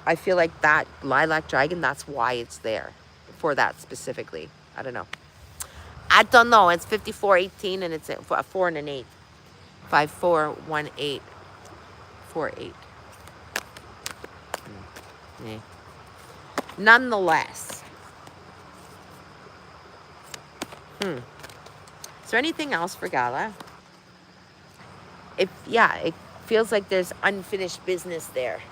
I feel like that lilac dragon, that's why it's there, for that specifically. I don't know. I don't know. It's 5418 and it's a 4 and an 8. 541848. Yeah. Nonetheless. Is there anything else for Gala? It feels like there's unfinished business there.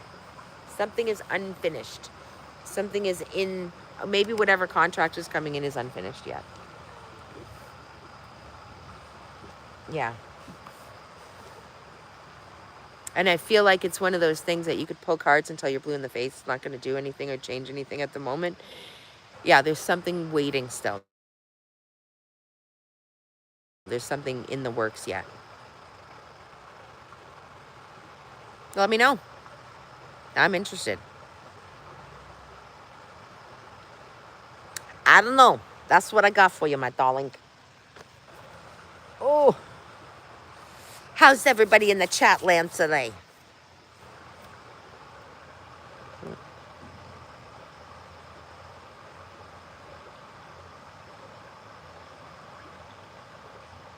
Something is unfinished. Something is in, maybe whatever contract is coming in is unfinished yet. Yeah. And I feel like it's one of those things that you could pull cards until you're blue in the face. It's not going to do anything or change anything at the moment. Yeah, there's something waiting still. There's something in the works yet. Let me know. I'm interested. I don't know. That's what I got for you, my darling. Oh, how's everybody in the chat land today?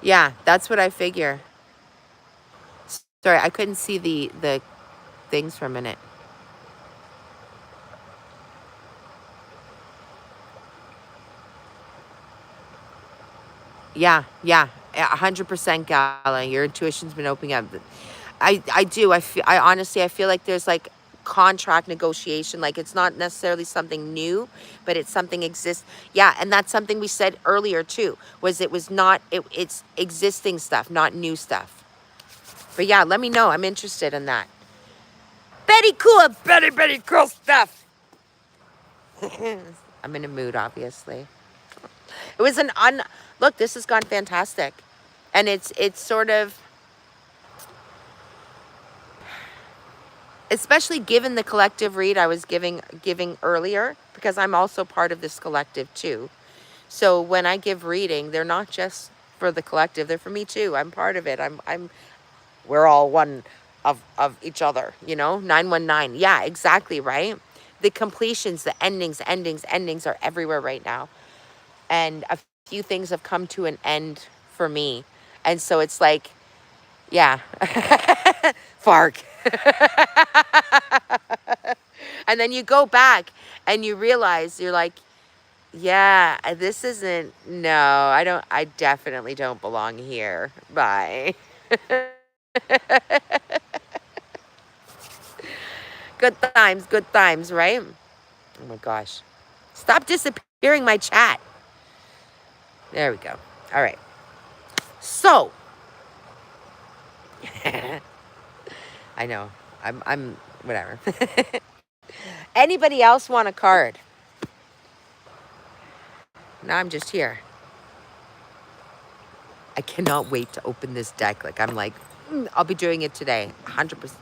Yeah, that's what I figure. Sorry, I couldn't see the things for a minute. Yeah, 100% Gala. Your intuition's been opening up. I do. I honestly, I feel like there's like contract negotiation. Like it's not necessarily something new, but it's something exists. Yeah, and that's something we said earlier too. Was it was not it's existing stuff, not new stuff. But yeah, let me know. I'm interested in that. Betty cool stuff. I'm in a mood, obviously. It was look, this has gone fantastic. And it's sort of, especially given the collective read I was giving earlier, because I'm also part of this collective too. So when I give reading, they're not just for the collective, they're for me too. I'm part of it. We're all one of each other, you know? 919. Yeah, exactly, right? The completions, the endings are everywhere right now. And a few things have come to an end for me. And so it's like, yeah. Fark. And then you go back and you realize, you're like, yeah, this isn't, no, I definitely don't belong here. Bye. Good times, right? Oh my gosh. Stop disappearing my chat. There we go. All right. So, I know. I'm whatever. Anybody else want a card? No, I'm just here. I cannot wait to open this deck. Like, I'm like, I'll be doing it today. 100%.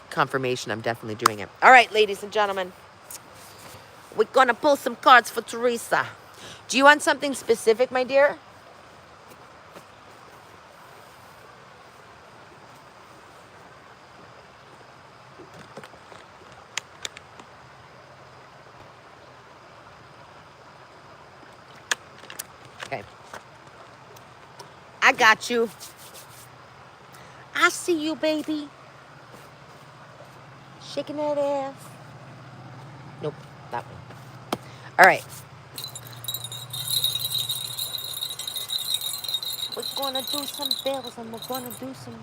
Confirmation, I'm definitely doing it. All right, ladies and gentlemen. We're going to pull some cards for Teresa. Do you want something specific, my dear? Okay. I got you. I see you, baby. Shaking that ass. Nope, that one. All right. We're going to do some bills and we're going to do some...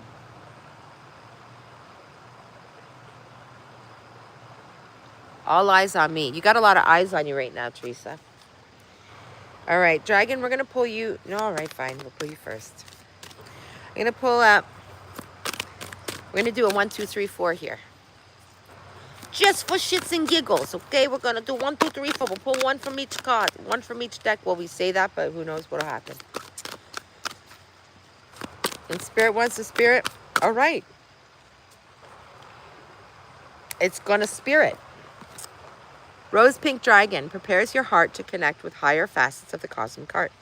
All eyes on me. You got a lot of eyes on you right now, Teresa. All right, Dragon, we're going to pull you... No, all right, fine. We'll pull you first. I'm going to pull up... We're going to do a 1, 2, 3, 4 here. Just for shits and giggles, okay? We're going to do 1, 2, 3, 4. We'll pull one from each card. One from each deck. Well, we say that, but who knows what'll happen. And Spirit wants the Spirit. All right. It's going to Spirit. Rose Pink Dragon prepares your heart to connect with higher facets of the cosmic heart.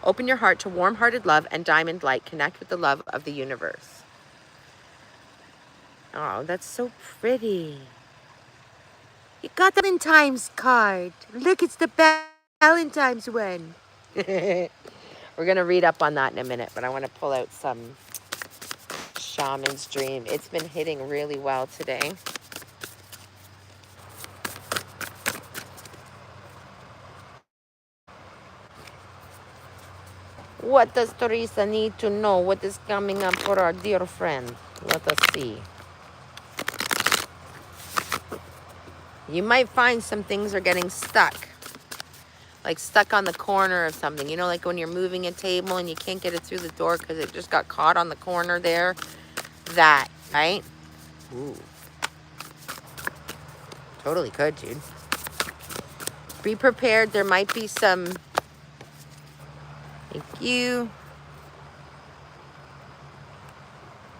Open your heart to warm-hearted love and diamond light. Connect with the love of the universe. Oh, that's so pretty. You got the Valentine's card. Look, it's the Valentine's one. We're going to read up on that in a minute, but I want to pull out some Shaman's Dream. It's been hitting really well today. What does Teresa need to know? What is coming up for our dear friend? Let us see. You might find some things are getting stuck. Like stuck on the corner of something. You know, like when you're moving a table and you can't get it through the door because it just got caught on the corner there. That, right? Ooh. Totally could, dude. Be prepared. There might be some, thank you.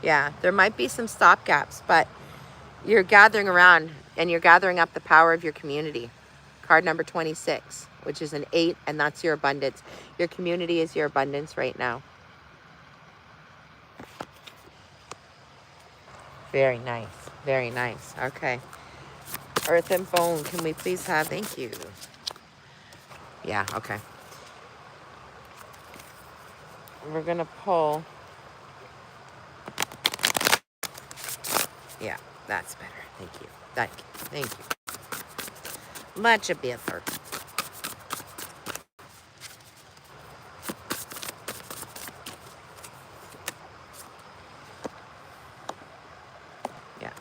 Yeah, there might be some stopgaps, but you're gathering around and you're gathering up the power of your community. Card number 26, which is an 8, and that's your abundance. Your community is your abundance right now. Very nice. Very nice. Okay. Earth and bone, can we please have, thank you. Yeah, okay. We're going to pull. Yeah, that's better. Thank you. Thank you. Thank you. Much better. Yeah.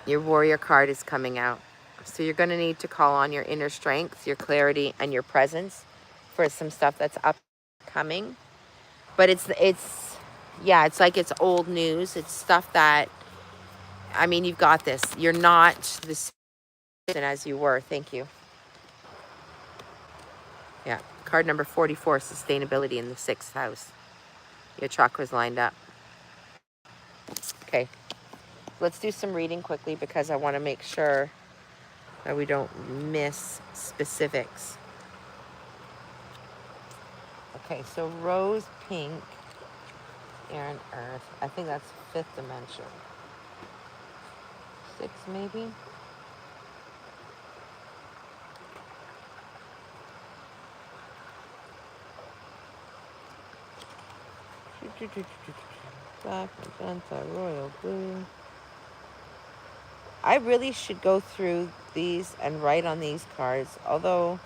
Your warrior card is coming out. So you're going to need to call on your inner strength, your clarity, and your presence for some stuff that's upcoming. But yeah, it's like it's old news. It's stuff that, I mean, you've got this. You're not the same as you were. Thank you. Yeah. Card number 44, sustainability in the 6th house. Your chakras lined up. Okay. Let's do some reading quickly because I want to make sure that we don't miss specifics. Okay, so rose pink, air and earth. I think that's 5th dimension. 6 maybe? Black, magenta, royal blue. I really should go through these and write on these cards, although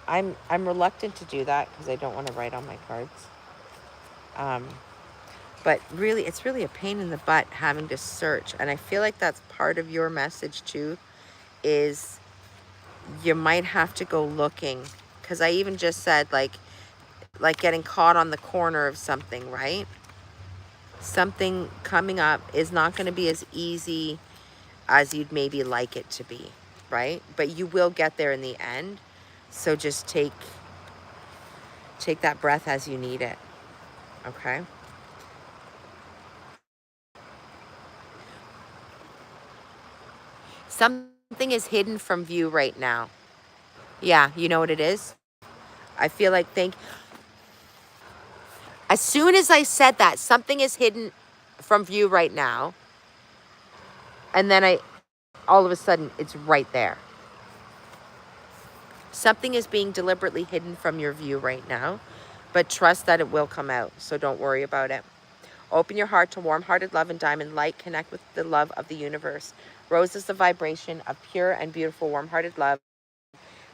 I'm reluctant to do that because I don't want to write on my cards. But really, it's really a pain in the butt having to search, and I feel like that's part of your message too, is you might have to go looking, because I even just said like getting caught on the corner of something, right? Something coming up is not going to be as easy as you'd maybe like it to be, right? But you will get there in the end. So just take that breath as you need it. Okay? Something is hidden from view right now. Yeah, you know what it is? I feel like as soon as I said that, something is hidden from view right now. And then all of a sudden, it's right there. Something is being deliberately hidden from your view right now, but trust that it will come out, so don't worry about it. Open your heart to warm-hearted love and diamond light. Connect with the love of the universe. Rose is the vibration of pure and beautiful warm-hearted love.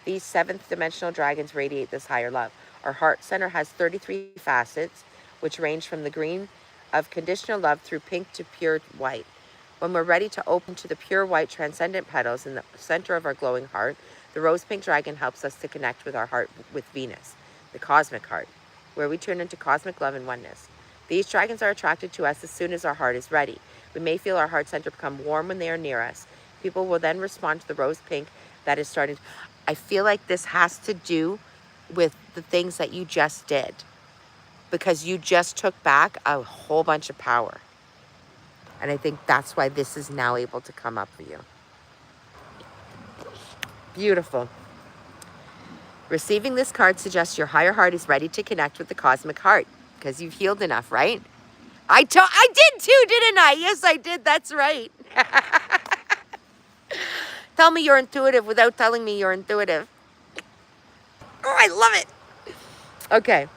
These 7th dimensional dragons radiate this higher love. Our heart center has 33 facets, which range from the green of conditional love through pink to pure white. When we're ready to open to the pure white transcendent petals in the center of our glowing heart, the rose pink dragon helps us to connect with our heart with Venus, the cosmic heart, where we turn into cosmic love and oneness. These dragons are attracted to us as soon as our heart is ready. We may feel our heart center become warm when they are near us. People will then respond to the rose pink that is starting. I feel like this has to do with the things that you just did, because you just took back a whole bunch of power. And I think that's why this is now able to come up for you. Beautiful. Receiving this card suggests your higher heart is ready to connect with the cosmic heart because you've healed enough, right? I did too, didn't I? Yes, I did. That's right. Tell me you're intuitive without telling me you're intuitive. Oh, I love it. Okay.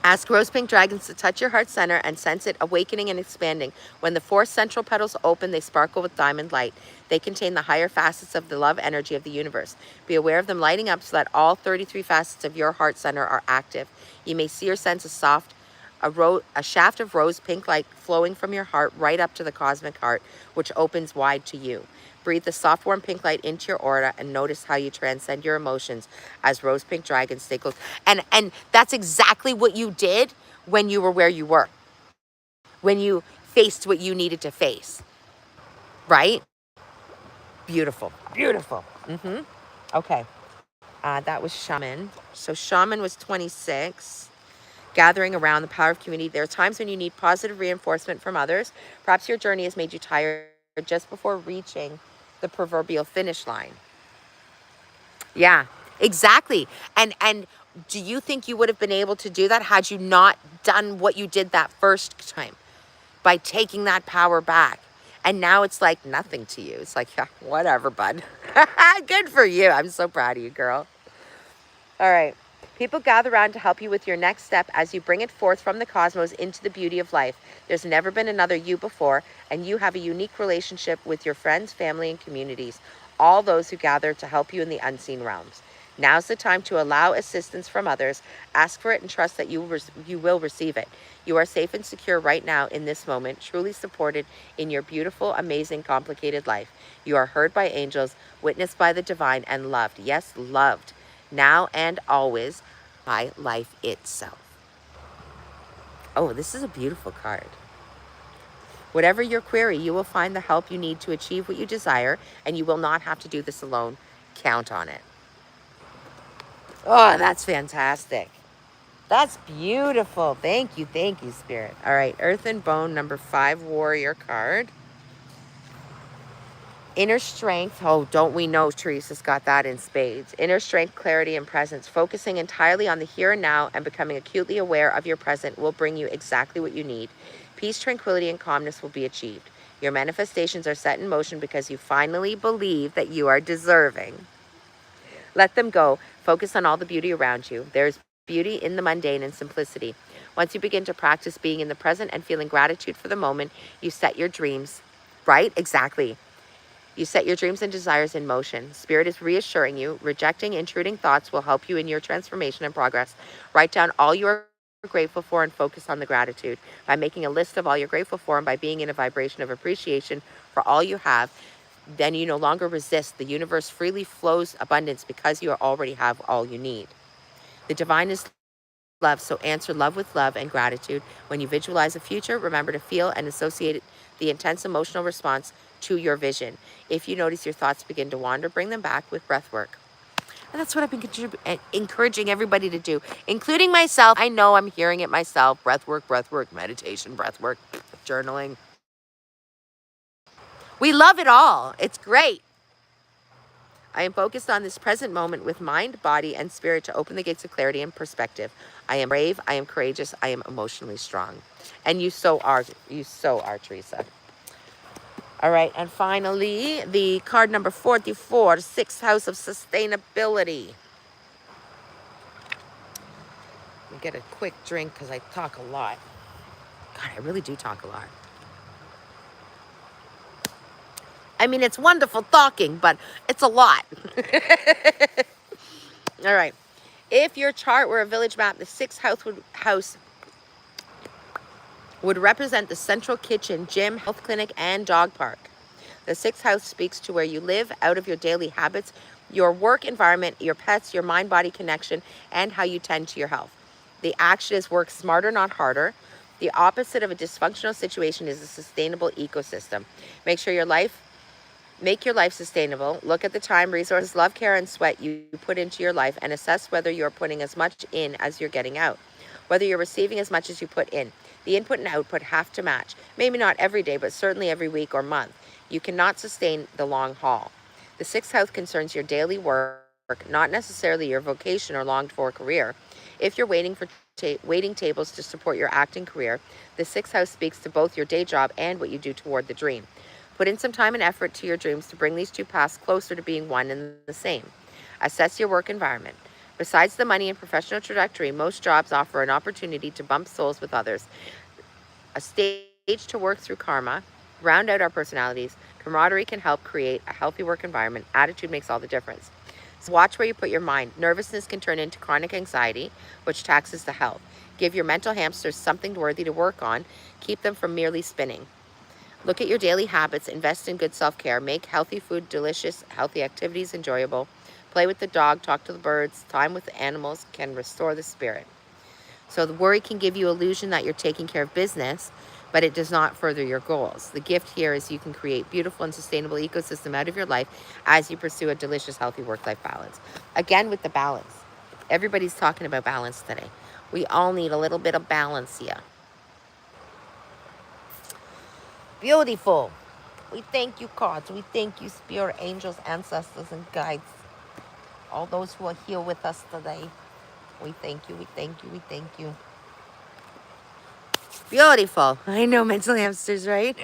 Ask rose pink dragons to touch your heart center and sense it awakening and expanding. When the 4 central petals open, they sparkle with diamond light. They contain the higher facets of the love energy of the universe. Be aware of them lighting up so that all 33 facets of your heart center are active. You may see or sense a shaft of rose pink light flowing from your heart right up to the cosmic heart, which opens wide to you. Breathe the soft, warm pink light into your aura and notice how you transcend your emotions as rose pink dragons stay close. And that's exactly what you did when you were where you were. When you faced what you needed to face. Right? Beautiful. Beautiful. Okay. That was Shaman. So Shaman was 26. Gathering around the power of community. There are times when you need positive reinforcement from others. Perhaps your journey has made you tired just before reaching the proverbial finish line. Yeah, exactly. And do you think you would have been able to do that had you not done what you did that first time by taking that power back? And now it's like nothing to you. It's like, yeah, whatever, bud. Good for you. I'm so proud of you, girl. All right. People gather around to help you with your next step as you bring it forth from the cosmos into the beauty of life. There's never been another you before, and you have a unique relationship with your friends, family, and communities, all those who gather to help you in the unseen realms. Now's the time to allow assistance from others, ask for it, and trust that you will receive it. You are safe and secure right now in this moment, truly supported in your beautiful, amazing, complicated life. You are heard by angels, witnessed by the divine, and loved. Yes, loved. Now and always by life itself. Oh, this is a beautiful card. Whatever your query, you will find the help you need to achieve what you desire, and you will not have to do this alone. Count on it. Oh, that's fantastic. That's beautiful. Thank you, Spirit. All right, Earth and Bone, number 5 warrior card. Inner strength. Oh, don't we know Teresa's got that in spades. Inner strength, clarity, and presence. Focusing entirely on the here and now and becoming acutely aware of your present will bring you exactly what you need. Peace, tranquility, and calmness will be achieved. Your manifestations are set in motion because you finally believe that you are deserving. Let them go. Focus on all the beauty around you. There's beauty in the mundane and simplicity. Once you begin to practice being in the present and feeling gratitude for the moment, you set your dreams, right? Exactly. You set your dreams and desires in motion. Spirit is reassuring you. Rejecting intruding thoughts will help you in your transformation and progress. Write down all you are grateful for and focus on the gratitude. By making a list of all you're grateful for and by being in a vibration of appreciation for all you have, then you no longer resist. The universe freely flows abundance because you already have all you need. The divine is love, so answer love with love and gratitude. When you visualize a future, remember to feel and associate the intense emotional response to your vision. If you notice your thoughts begin to wander, bring them back with breath work. And that's what I've been encouraging everybody to do, including myself. I know I'm hearing it myself. Breath work, meditation, breath work, journaling. We love it all. It's great. I am focused on this present moment with mind, body, and spirit to open the gates of clarity and perspective. I am brave, I am courageous, I am emotionally strong. And you so are, Teresa. All right, and finally, the card number 44, 6th house of sustainability. Let me get a quick drink because I talk a lot. God, I really do talk a lot. I mean, it's wonderful talking, but it's a lot. All right. If your chart were a village map, the 6th house would represent the central kitchen, gym, health clinic, and dog park. The 6th house speaks to where you live, out of your daily habits, your work environment, your pets, your mind-body connection, and how you tend to your health. The action is work smarter, not harder. The opposite of a dysfunctional situation is a sustainable ecosystem. Make your life sustainable. Look at the time, resources, love, care, and sweat you put into your life and assess whether you're putting as much in as you're getting out, whether you're receiving as much as you put in. The input and output have to match. Maybe not every day, but certainly every week or month. You cannot sustain the long haul. The 6th house concerns your daily work, not necessarily your vocation or longed-for career. If you're waiting for waiting tables to support your acting career, the 6th house speaks to both your day job and what you do toward the dream. Put in some time and effort to your dreams to bring these two paths closer to being one and the same. Assess your work environment. Besides the money and professional trajectory, most jobs offer an opportunity to bump souls with others, a stage to work through karma, round out our personalities. Camaraderie can help create a healthy work environment. Attitude makes all the difference. So watch where you put your mind. Nervousness can turn into chronic anxiety, which taxes the health. Give your mental hamsters something worthy to work on. Keep them from merely spinning. Look at your daily habits. Invest in good self-care. Make healthy food delicious, healthy activities enjoyable. Play with the dog, talk to the birds. Time with the animals can restore the spirit. So the worry can give you illusion that you're taking care of business, but it does not further your goals. The gift here is you can create beautiful and sustainable ecosystem out of your life as you pursue a delicious, healthy work-life balance. Again, with the balance. Everybody's talking about balance today. We all need a little bit of balance here. Beautiful. We thank you, cards. We thank you, spirit angels, ancestors, and guides. All those who are here with us today. We thank you, we thank you, we thank you. Beautiful. I know, mental hamsters, right?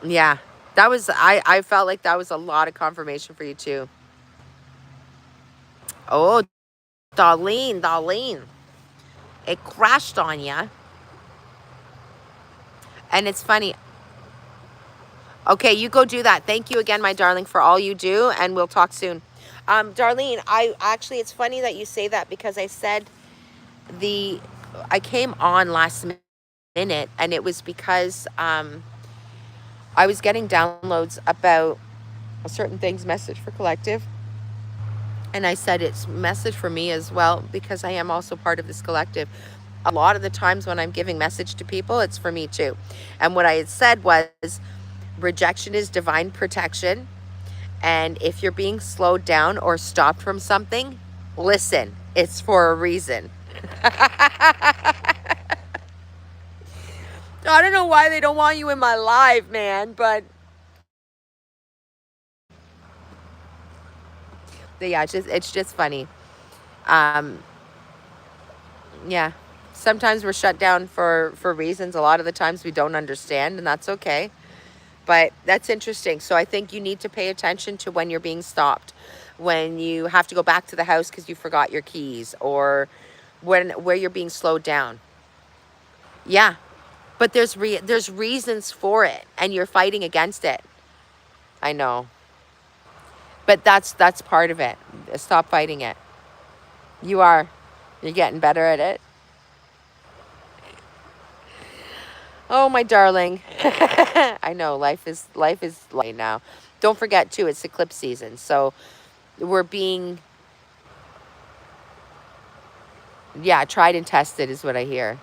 Yeah. That was, I felt like that was a lot of confirmation for you too. Oh, Darlene. It crashed on you. And it's funny. Okay, you go do that. Thank you again, my darling, for all you do, and we'll talk soon. Darlene, it's funny that you say that, because I said I came on last minute, and it was because I was getting downloads about a certain things message for collective. And I said it's message for me as well, because I am also part of this collective. A lot of the times when I'm giving message to people, it's for me too. And what I had said was, rejection is divine protection. And if you're being slowed down or stopped from something, listen, it's for a reason. I don't know why they don't want you in my live, man, but yeah, it's just funny. Yeah. Sometimes we're shut down for reasons. A lot of the times we don't understand, and that's okay. But that's interesting. So I think you need to pay attention to when you're being stopped, when you have to go back to the house because you forgot your keys, or where you're being slowed down. Yeah. But there's reasons for it, and you're fighting against it. I know. But that's part of it. Stop fighting it. You are. You're getting better at it. Oh, my darling. I know life is light now. Don't forget too, it's eclipse season. So we're being, yeah, tried and tested is what I hear.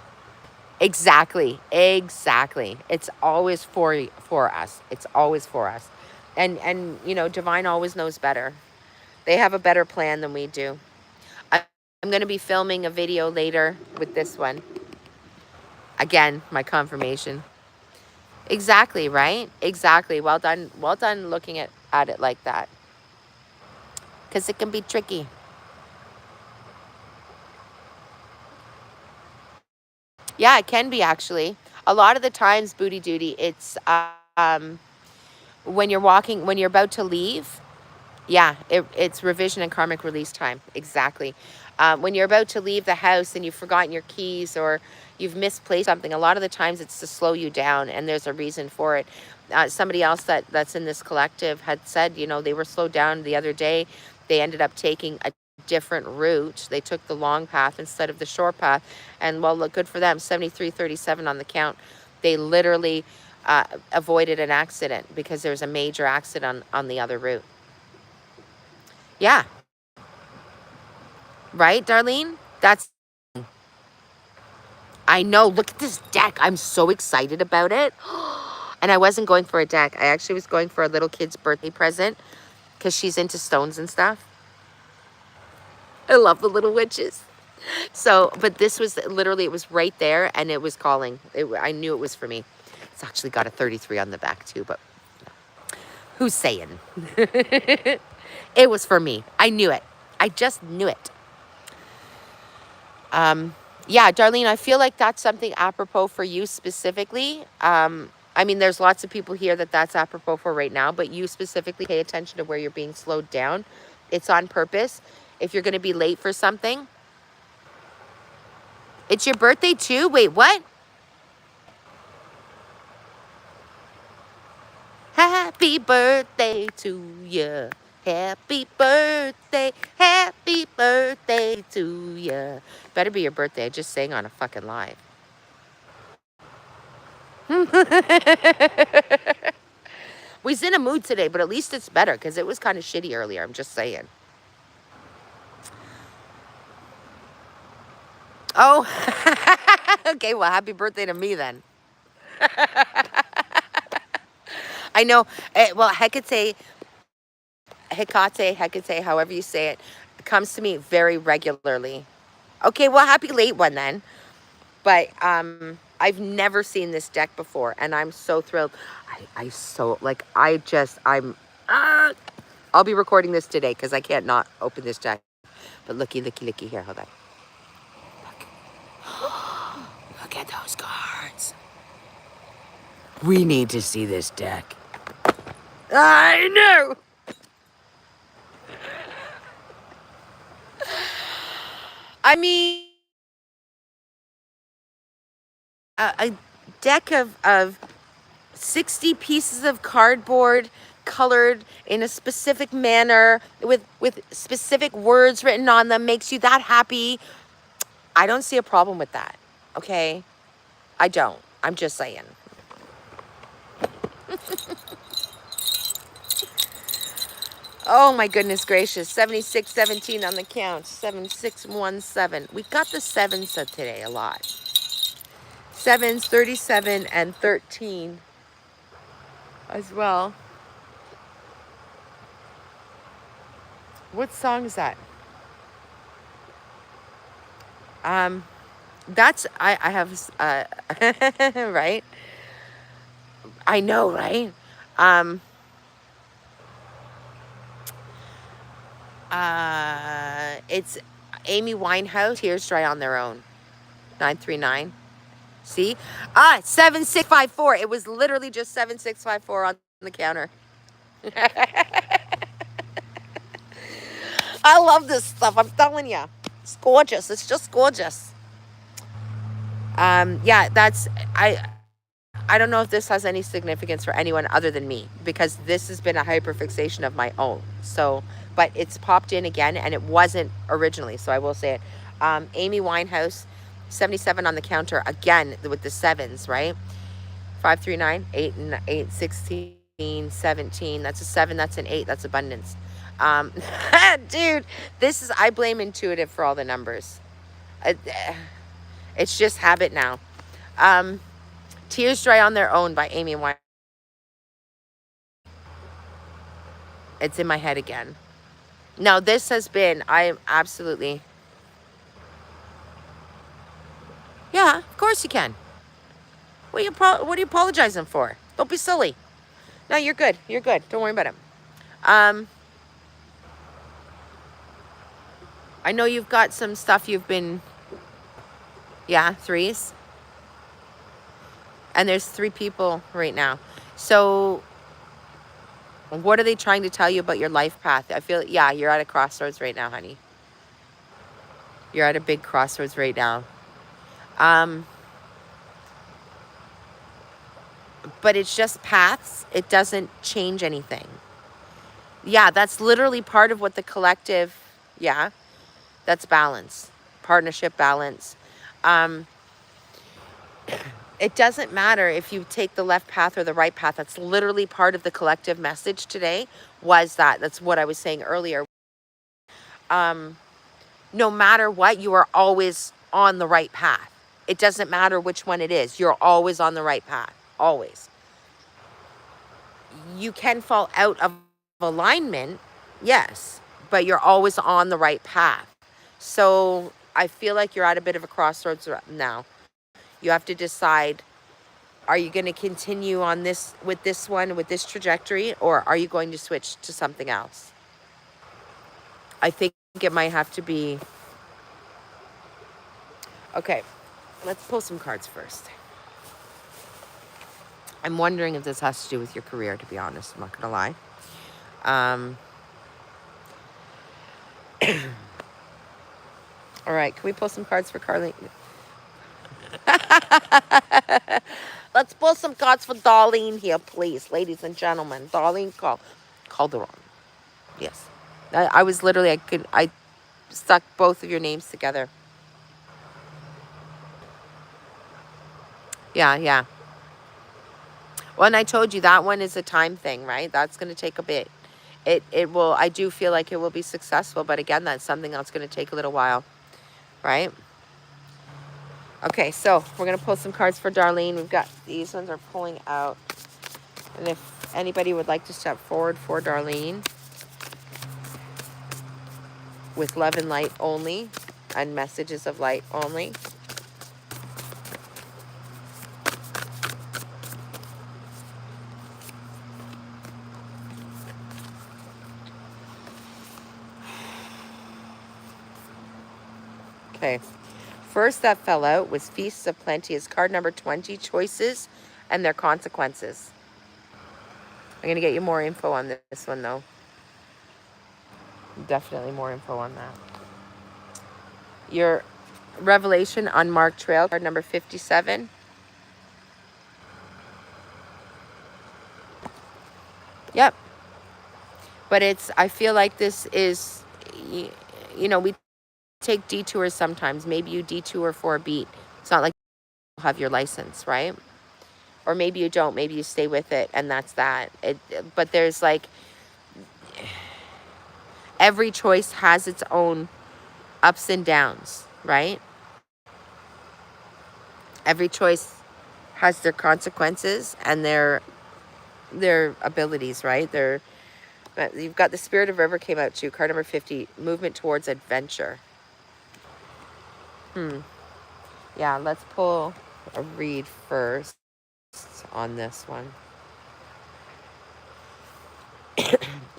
Exactly. It's always for us. It's always for us. And divine always knows better. They have a better plan than we do. I'm going to be filming a video later with this one. Again, my confirmation. Exactly, right? Exactly. Well done looking at it like that. Because it can be tricky. Yeah, it can be, actually. A lot of the times, booty duty, it's when you're about to leave. Yeah, it's revision and karmic release time. Exactly. When you're about to leave the house and you've forgotten your keys, or you've misplaced something, a lot of the times it's to slow you down, and there's a reason for it. Somebody else that's in this collective had said, they were slowed down the other day. They ended up taking a different route. They took the long path instead of the short path. And well, look, good for them. 7337 on the count. They literally avoided an accident because there was a major accident on the other route. Yeah. Right, Darlene? I know. Look at this deck. I'm so excited about it. And I wasn't going for a deck. I actually was going for a little kid's birthday present because she's into stones and stuff. I love the little witches. So, but this was literally, it was right there, and it was calling. I knew it was for me. It's actually got a 33 on the back too, but who's saying? It was for me. I knew it. I just knew it. Yeah, Darlene, I feel like that's something apropos for you specifically. I mean, there's lots of people here that's apropos for right now, but you specifically pay attention to where you're being slowed down. It's on purpose. If you're going to be late for something. It's your birthday too? Wait, what? Happy birthday to you. Happy birthday to you. Better be your birthday. I just sang on a fucking live. We was in a mood today, but at least it's better because it was kind of shitty earlier. I'm just saying. Oh, okay. Well, happy birthday to me then. I know. Well, Hecate, however you say it, comes to me very regularly. Okay, well, happy late one then. But I've never seen this deck before, and I'm so thrilled. Uh, I'll be recording this today because I can't not open this deck. But looky here. Hold on. Look at those cards. We need to see this deck. I know. I mean, a deck of 60 pieces of cardboard colored in a specific manner with specific words written on them makes you that happy. I don't see a problem with that. Okay? I don't. I'm just saying. Oh my goodness gracious. 7617 on the count. 7617. We got the sevens today a lot. Sevens, 37, and 13 as well. What song is that? That's I have right? I know, right? Um it's Amy Winehouse, Tears Dry on Their Own. 939. See? 7654. It was literally just 7654 on the counter. I love this stuff. I'm telling you. It's gorgeous. It's just gorgeous. Yeah, I don't know if this has any significance for anyone other than me, because this has been a hyperfixation of my own. So, but it's popped in again, and it wasn't originally, so I will say it. Amy Winehouse, 77 on the counter again with the sevens, right? 539, 8, and 8, 16, 17. That's a 7, that's an 8, that's abundance. Dude, I blame intuitive for all the numbers. It's just habit now. Tears Dry on Their Own by Amy Winehouse. It's in my head again. Now, this has been, I'm absolutely... Yeah, of course you can. What are you apologizing for? Don't be silly. No, you're good. You're good. Don't worry about it. I know you've got some stuff you've been... Yeah, threes. And there's 3 people right now. So, what are they trying to tell you about your life path? I feel, yeah, you're at a crossroads right now, honey. You're at a big crossroads right now. But it's just paths. It doesn't change anything. Yeah, that's literally part of what the collective, yeah, that's balance. Partnership balance. It doesn't matter if you take the left path or the right path. That's literally part of the collective message today, was that. That's what I was saying earlier. No matter what, you are always on the right path. It doesn't matter which one it is. You're always on the right path. Always. You can fall out of alignment, yes, but you're always on the right path. So I feel like you're at a bit of a crossroads now. You have to decide, are you going to continue on this, with this trajectory, or are you going to switch to something else? I think it might have to be... Okay, let's pull some cards first. I'm wondering if this has to do with your career, to be honest. I'm not going to lie. All right, can we pull some cards for Carly? Let's pull some cards for Darlene here, please, ladies and gentlemen. Darlene Calderon. Yes. I was literally, I stuck both of your names together. Yeah. Well, and I told you that one is a time thing, right? That's going to take a bit. It will, I do feel like it will be successful, but again, that's something that's going to take a little while, right? Okay, so we're going to pull some cards for Darlene. We've got these ones are pulling out. And if anybody would like to step forward for Darlene with love and light only and messages of light only. Okay. First that fell out was Feasts of Plenty. Is card number 20, choices and their consequences. I'm going to get you more info on this one, though. Definitely more info on that. Your Revelation Unmarked Trail, card number 57. Yep. But I feel like this is, you know, we take detours sometimes. Maybe you detour for a beat. It's not like you have your license, right? Or maybe you don't. Maybe you stay with it, and that's that. But there's like, every choice has its own ups and downs, right? Every choice has their consequences and their abilities, right? You've got the Spirit of River came out too. Card number 50, movement towards adventure. Yeah, let's pull a read first on this one.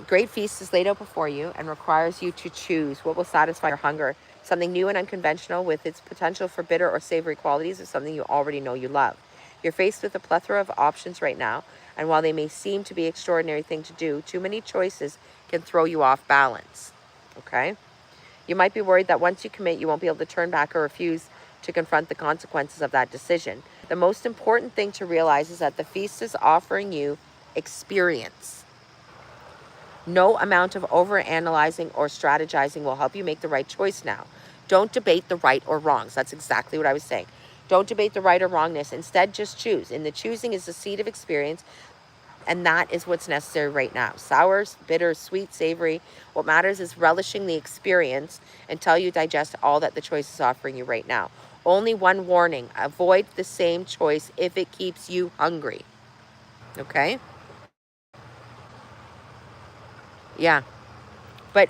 Great feast is laid out before you and requires you to choose what will satisfy your hunger. Something new and unconventional with its potential for bitter or savory qualities, or something you already know you love. You're faced with a plethora of options right now, and while they may seem to be an extraordinary thing to do, too many choices can throw you off balance. Okay? You might be worried that once you commit, you won't be able to turn back or refuse to confront the consequences of that decision. The most important thing to realize is that the feast is offering you experience. No amount of overanalyzing or strategizing will help you make the right choice now. Don't debate the right or wrongs. That's exactly what I was saying. Don't debate the right or wrongness. Instead, just choose. And the choosing is the seed of experience, and that is what's necessary right now. Sour, bitter, sweet, savory. What matters is relishing the experience until you digest all that the choice is offering you right now. Only one warning. Avoid the same choice if it keeps you hungry. Okay? Yeah. But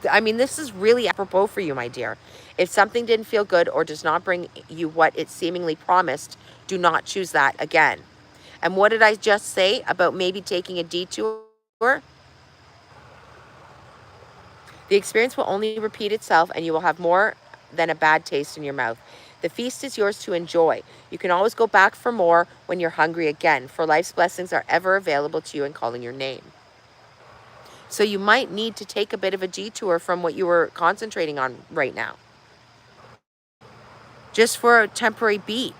I mean, this is really apropos for you, my dear. If something didn't feel good or does not bring you what it seemingly promised, do not choose that again. And what did I just say about maybe taking a detour? The experience will only repeat itself, and you will have more than a bad taste in your mouth. The feast is yours to enjoy. You can always go back for more when you're hungry again, for life's blessings are ever available to you and calling your name. So you might need to take a bit of a detour from what you were concentrating on right now, just for a temporary beat.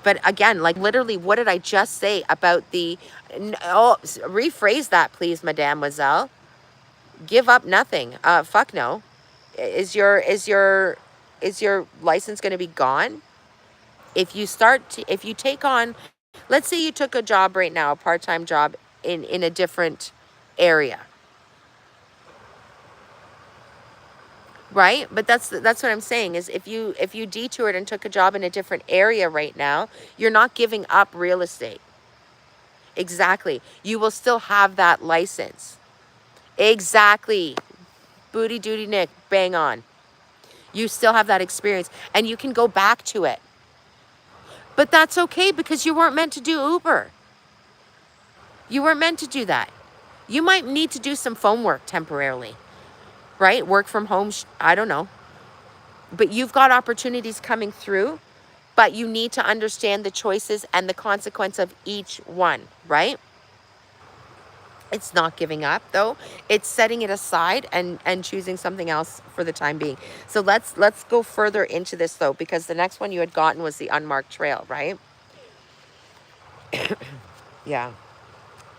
But again, like literally, what did I just say about rephrase that, please, mademoiselle. Give up nothing. Fuck no. Is your license going to be gone? If you take on, let's say you took a job right now, a part-time job in a different area. Right? But that's what I'm saying is if you detoured and took a job in a different area right now, you're not giving up real estate. Exactly. You will still have that license. Exactly. Booty duty Nick, bang on. You still have that experience and you can go back to it. But that's okay because you weren't meant to do Uber. You weren't meant to do that. You might need to do some phone work temporarily, right? Work from home, I don't know. But you've got opportunities coming through, but you need to understand the choices and the consequence of each one, right? It's not giving up though. It's setting it aside and choosing something else for the time being. So let's go further into this though, because the next one you had gotten was the unmarked trail, right? Yeah.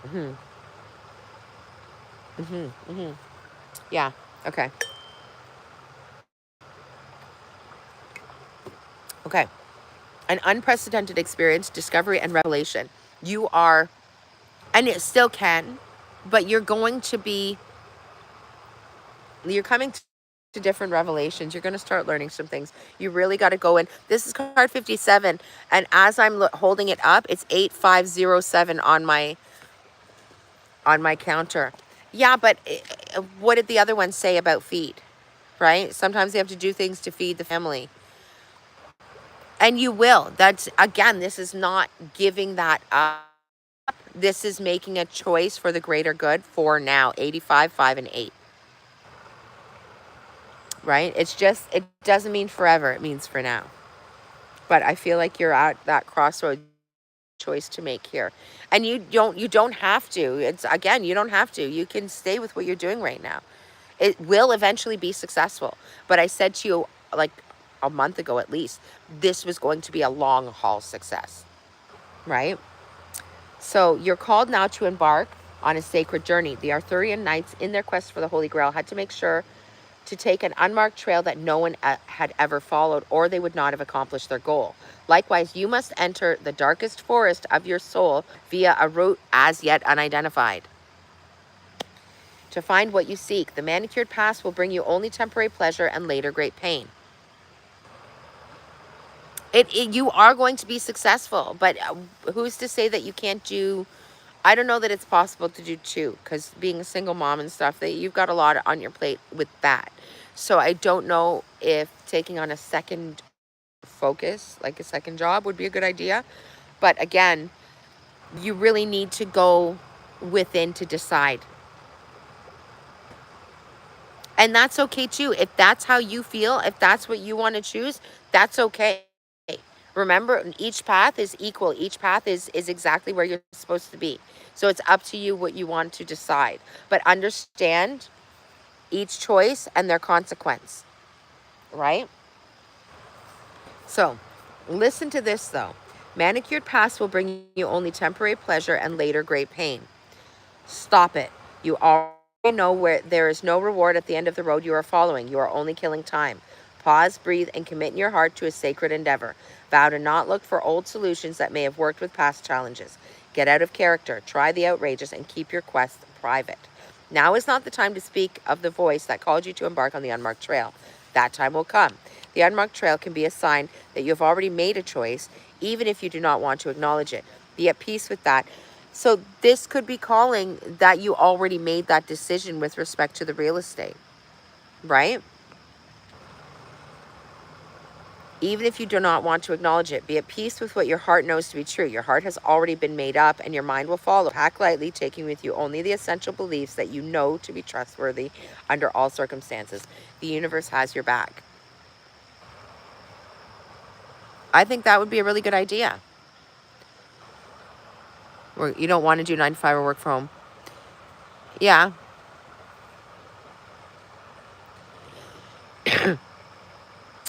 Mhm. Mhm. Mhm. Yeah. Okay. Okay. An unprecedented experience, discovery and revelation. You are, and it still can, but you're going to be, you're coming to different revelations. You're going to start learning some things. You really got to go in. This is card 57. And as I'm holding it up, it's 8507 on my counter. Yeah, but what did the other one say about feed? Right? Sometimes you have to do things to feed the family. And you will. That's, again, this is not giving that up. This is making a choice for the greater good for now. 85, 5, and 8. Right? It's just, it doesn't mean forever. It means for now. But I feel like you're at that crossroad choice to make here. And you don't have to. It's, again, you don't have to. You can stay with what you're doing right now. It will eventually be successful. But I said to you, like a month ago at least, this was going to be a long haul success. Right? So you're called now to embark on a sacred journey. The Arthurian knights, in their quest for the Holy Grail, had to make sure to take an unmarked trail that no one had ever followed, or they would not have accomplished their goal. Likewise, you must enter the darkest forest of your soul via a route as yet unidentified. To find what you seek, the manicured past will bring you only temporary pleasure and later great pain. You are going to be successful, but who's to say that you can't do... I don't know that it's possible to do two, because being a single mom and stuff, that you've got a lot on your plate with that. So I don't know if taking on a second focus, like a second job, would be a good idea. But again, you really need to go within to decide. And that's okay too. If that's how you feel, if that's what you want to choose, that's okay. Remember, each path is equal. Each path is exactly where you're supposed to be. So it's up to you what you want to decide. But understand each choice and their consequence, right? So listen to this though. Manicured past will bring you only temporary pleasure and later great pain. Stop it. You already know where there is no reward at the end of the road you are following. You are only killing time. Pause, breathe, and commit in your heart to a sacred endeavor. Vow to not look for old solutions that may have worked with past challenges. Get out of character, try the outrageous, and keep your quest private. Now is not the time to speak of the voice that called you to embark on the unmarked trail. That time will come. The unmarked trail can be a sign that you have already made a choice, even if you do not want to acknowledge it. Be at peace with that. So this could be calling that you already made that decision with respect to the real estate, right? Even if you do not want to acknowledge it, be at peace with what your heart knows to be true. Your heart has already been made up and your mind will follow. Pack lightly, taking with you only the essential beliefs that you know to be trustworthy under all circumstances. The universe has your back. I think that would be a really good idea. Or you don't want to do 9 to 5 or work from home. Yeah.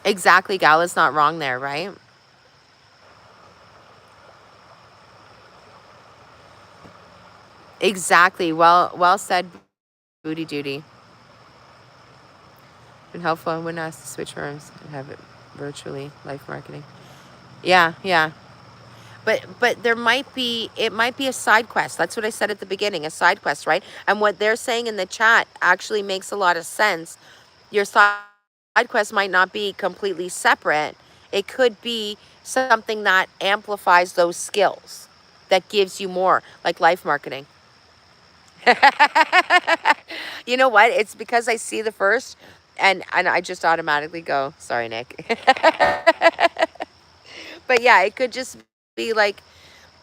Exactly, gal. It's not wrong there, right? Exactly. Well said, booty duty. Been helpful. I wouldn't ask to switch rooms and have it virtually life marketing. Yeah, yeah. But there might be, it might be a side quest. That's what I said at the beginning, a side quest, right? And what they're saying in the chat actually makes a lot of sense. Your side quest might not be completely separate. It could be something that amplifies those skills, that gives you more, like life marketing. You know what? It's because I see the first and I just automatically go, sorry, Nick. But yeah, it could just be like,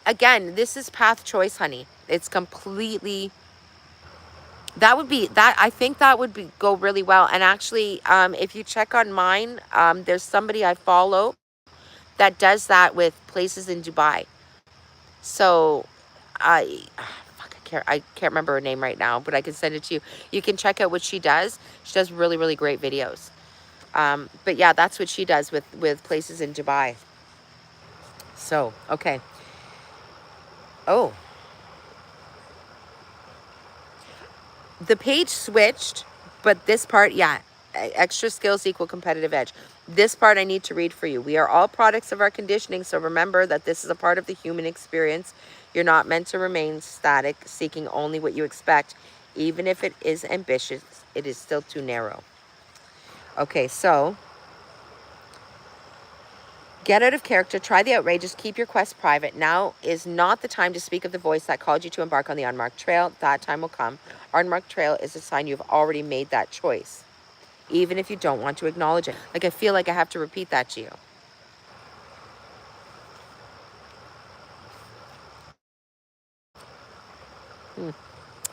again, this is path choice, honey. It's completely, that would be, that, I think that would be, go really well. And actually, if you check on mine, there's somebody I follow that does that with places in Dubai. So I can't remember her name right now, but I can send it to you. You can check out what she does. She does really, really great videos. But yeah, that's what she does with places in Dubai. So, okay. Oh, the page switched, but this part, yeah, extra skills equal competitive edge. This part I need to read for you. We are all products of our conditioning, so remember that this is a part of the human experience. You're not meant to remain static, seeking only what you expect. Even if it is ambitious, it is still too narrow. Okay, so get out of character, try the outrageous, keep your quest private. Now is not the time to speak of the voice that called you to embark on the unmarked trail. That time will come. Our unmarked trail is a sign you've already made that choice, even if you don't want to acknowledge it. Like, I feel like I have to repeat that to you.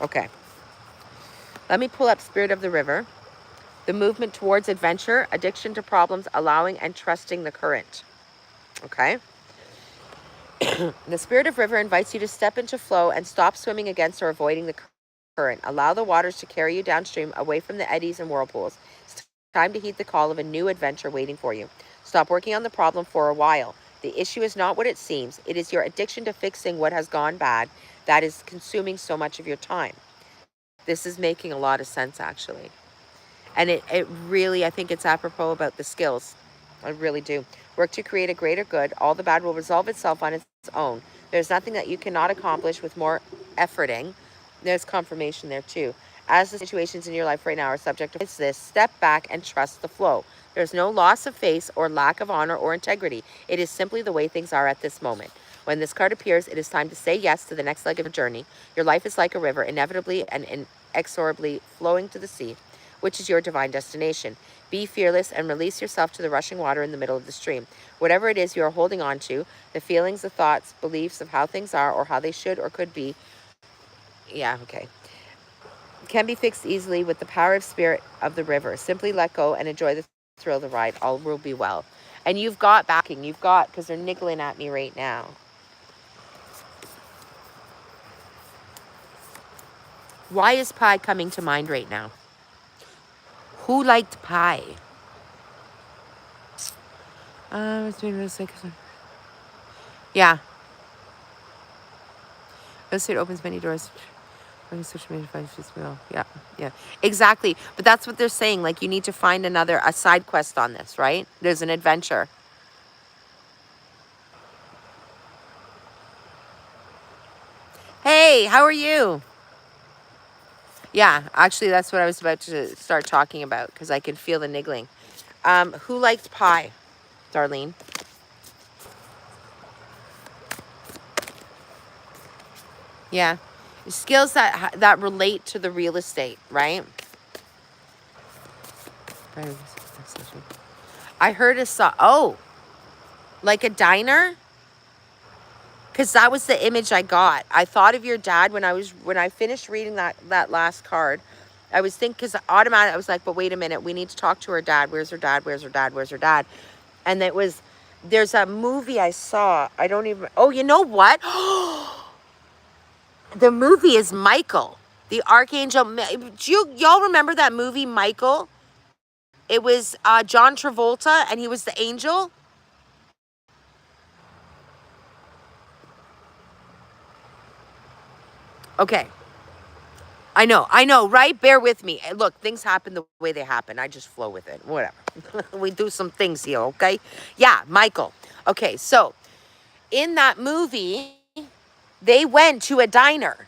Okay. Let me pull up Spirit of the River. The movement towards adventure, addiction to problems, allowing and trusting the current. Okay. The Spirit of River invites you to step into flow and stop swimming against or avoiding the current. Allow the waters to carry you downstream, away from the eddies and whirlpools. It's time to heed the call of a new adventure waiting for you. Stop working on the problem for a while. The issue is not what it seems. It is your addiction to fixing what has gone bad that is consuming so much of your time. This is making a lot of sense, actually. And it really, I think it's apropos about the skills. I really do. Work to create a greater good. All the bad will resolve itself on its own. There's nothing that you cannot accomplish with more efforting. There's confirmation there too. As the situations in your life right now are subject to this, step back and trust the flow. There's no loss of face or lack of honor or integrity. It is simply the way things are at this moment. When this card appears, it is time to say yes to the next leg of a journey. Your life is like a river, inevitably and inexorably flowing to the sea, which is your divine destination. Be fearless and release yourself to the rushing water in the middle of the stream. Whatever it is you are holding on to, the feelings, the thoughts, beliefs of how things are or how they should or could be, can be fixed easily with the power of Spirit of the River. Simply let go and enjoy the thrill of the ride. All will be well. And you've got backing. You've got, because they're niggling at me right now. Why is pie coming to mind right now? Who liked pie? It's been really sick. Yeah. Real estate opens many doors. Social media finds well. Yeah, yeah, exactly. But that's what they're saying. Like, you need to find a side quest on this, right? There's an adventure. Hey, how are you? Yeah, actually, that's what I was about to start talking about, because I can feel the niggling. Who liked pie, Darlene? Yeah, skills that relate to the real estate, right? I heard a song. Oh, like a diner? Because that was the image I got. I thought of your dad when I finished reading that last card. I was thinking, because automatically I was like, but wait a minute, we need to talk to her dad. Where's her dad? Where's her dad? Where's her dad? And there's a movie I saw. I don't even, oh, you know what? The movie is Michael, the Archangel. Do y'all remember that movie, Michael? It was John Travolta, and he was the angel. Okay. I know, right? Bear with me. Look, things happen the way they happen. I just flow with it. Whatever. We do some things here, okay? Yeah, Michael. Okay, so in that movie, they went to a diner.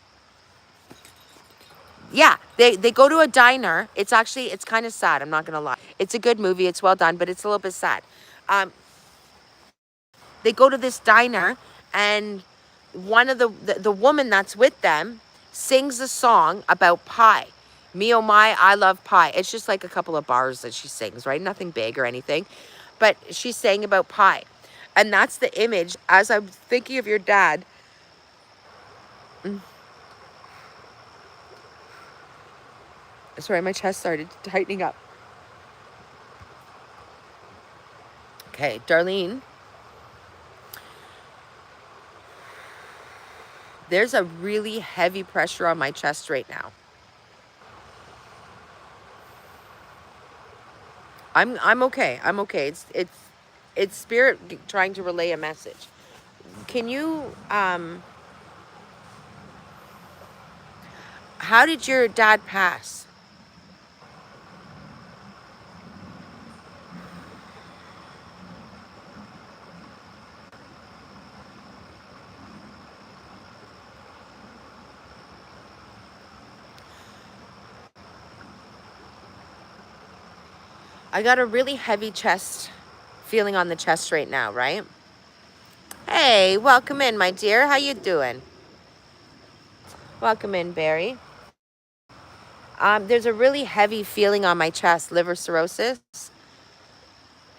Yeah, they go to a diner. It's kind of sad. I'm not going to lie. It's a good movie. It's well done, but it's a little bit sad. They go to this diner, and one of the woman that's with them sings a song about pie. Me oh my, I love pie. It's just like a couple of bars that she sings, right? Nothing big or anything, but she's saying about pie. And that's the image as I'm thinking of your dad. Sorry, my chest started tightening up. Okay, Darlene. There's a really heavy pressure on my chest right now. I'm okay. I'm okay. It's spirit trying to relay a message. Can you how did your dad pass? I got a really heavy chest feeling on the chest right now, right? Hey, welcome in, my dear. How you doing? Welcome in, Barry. There's a really heavy feeling on my chest, liver cirrhosis.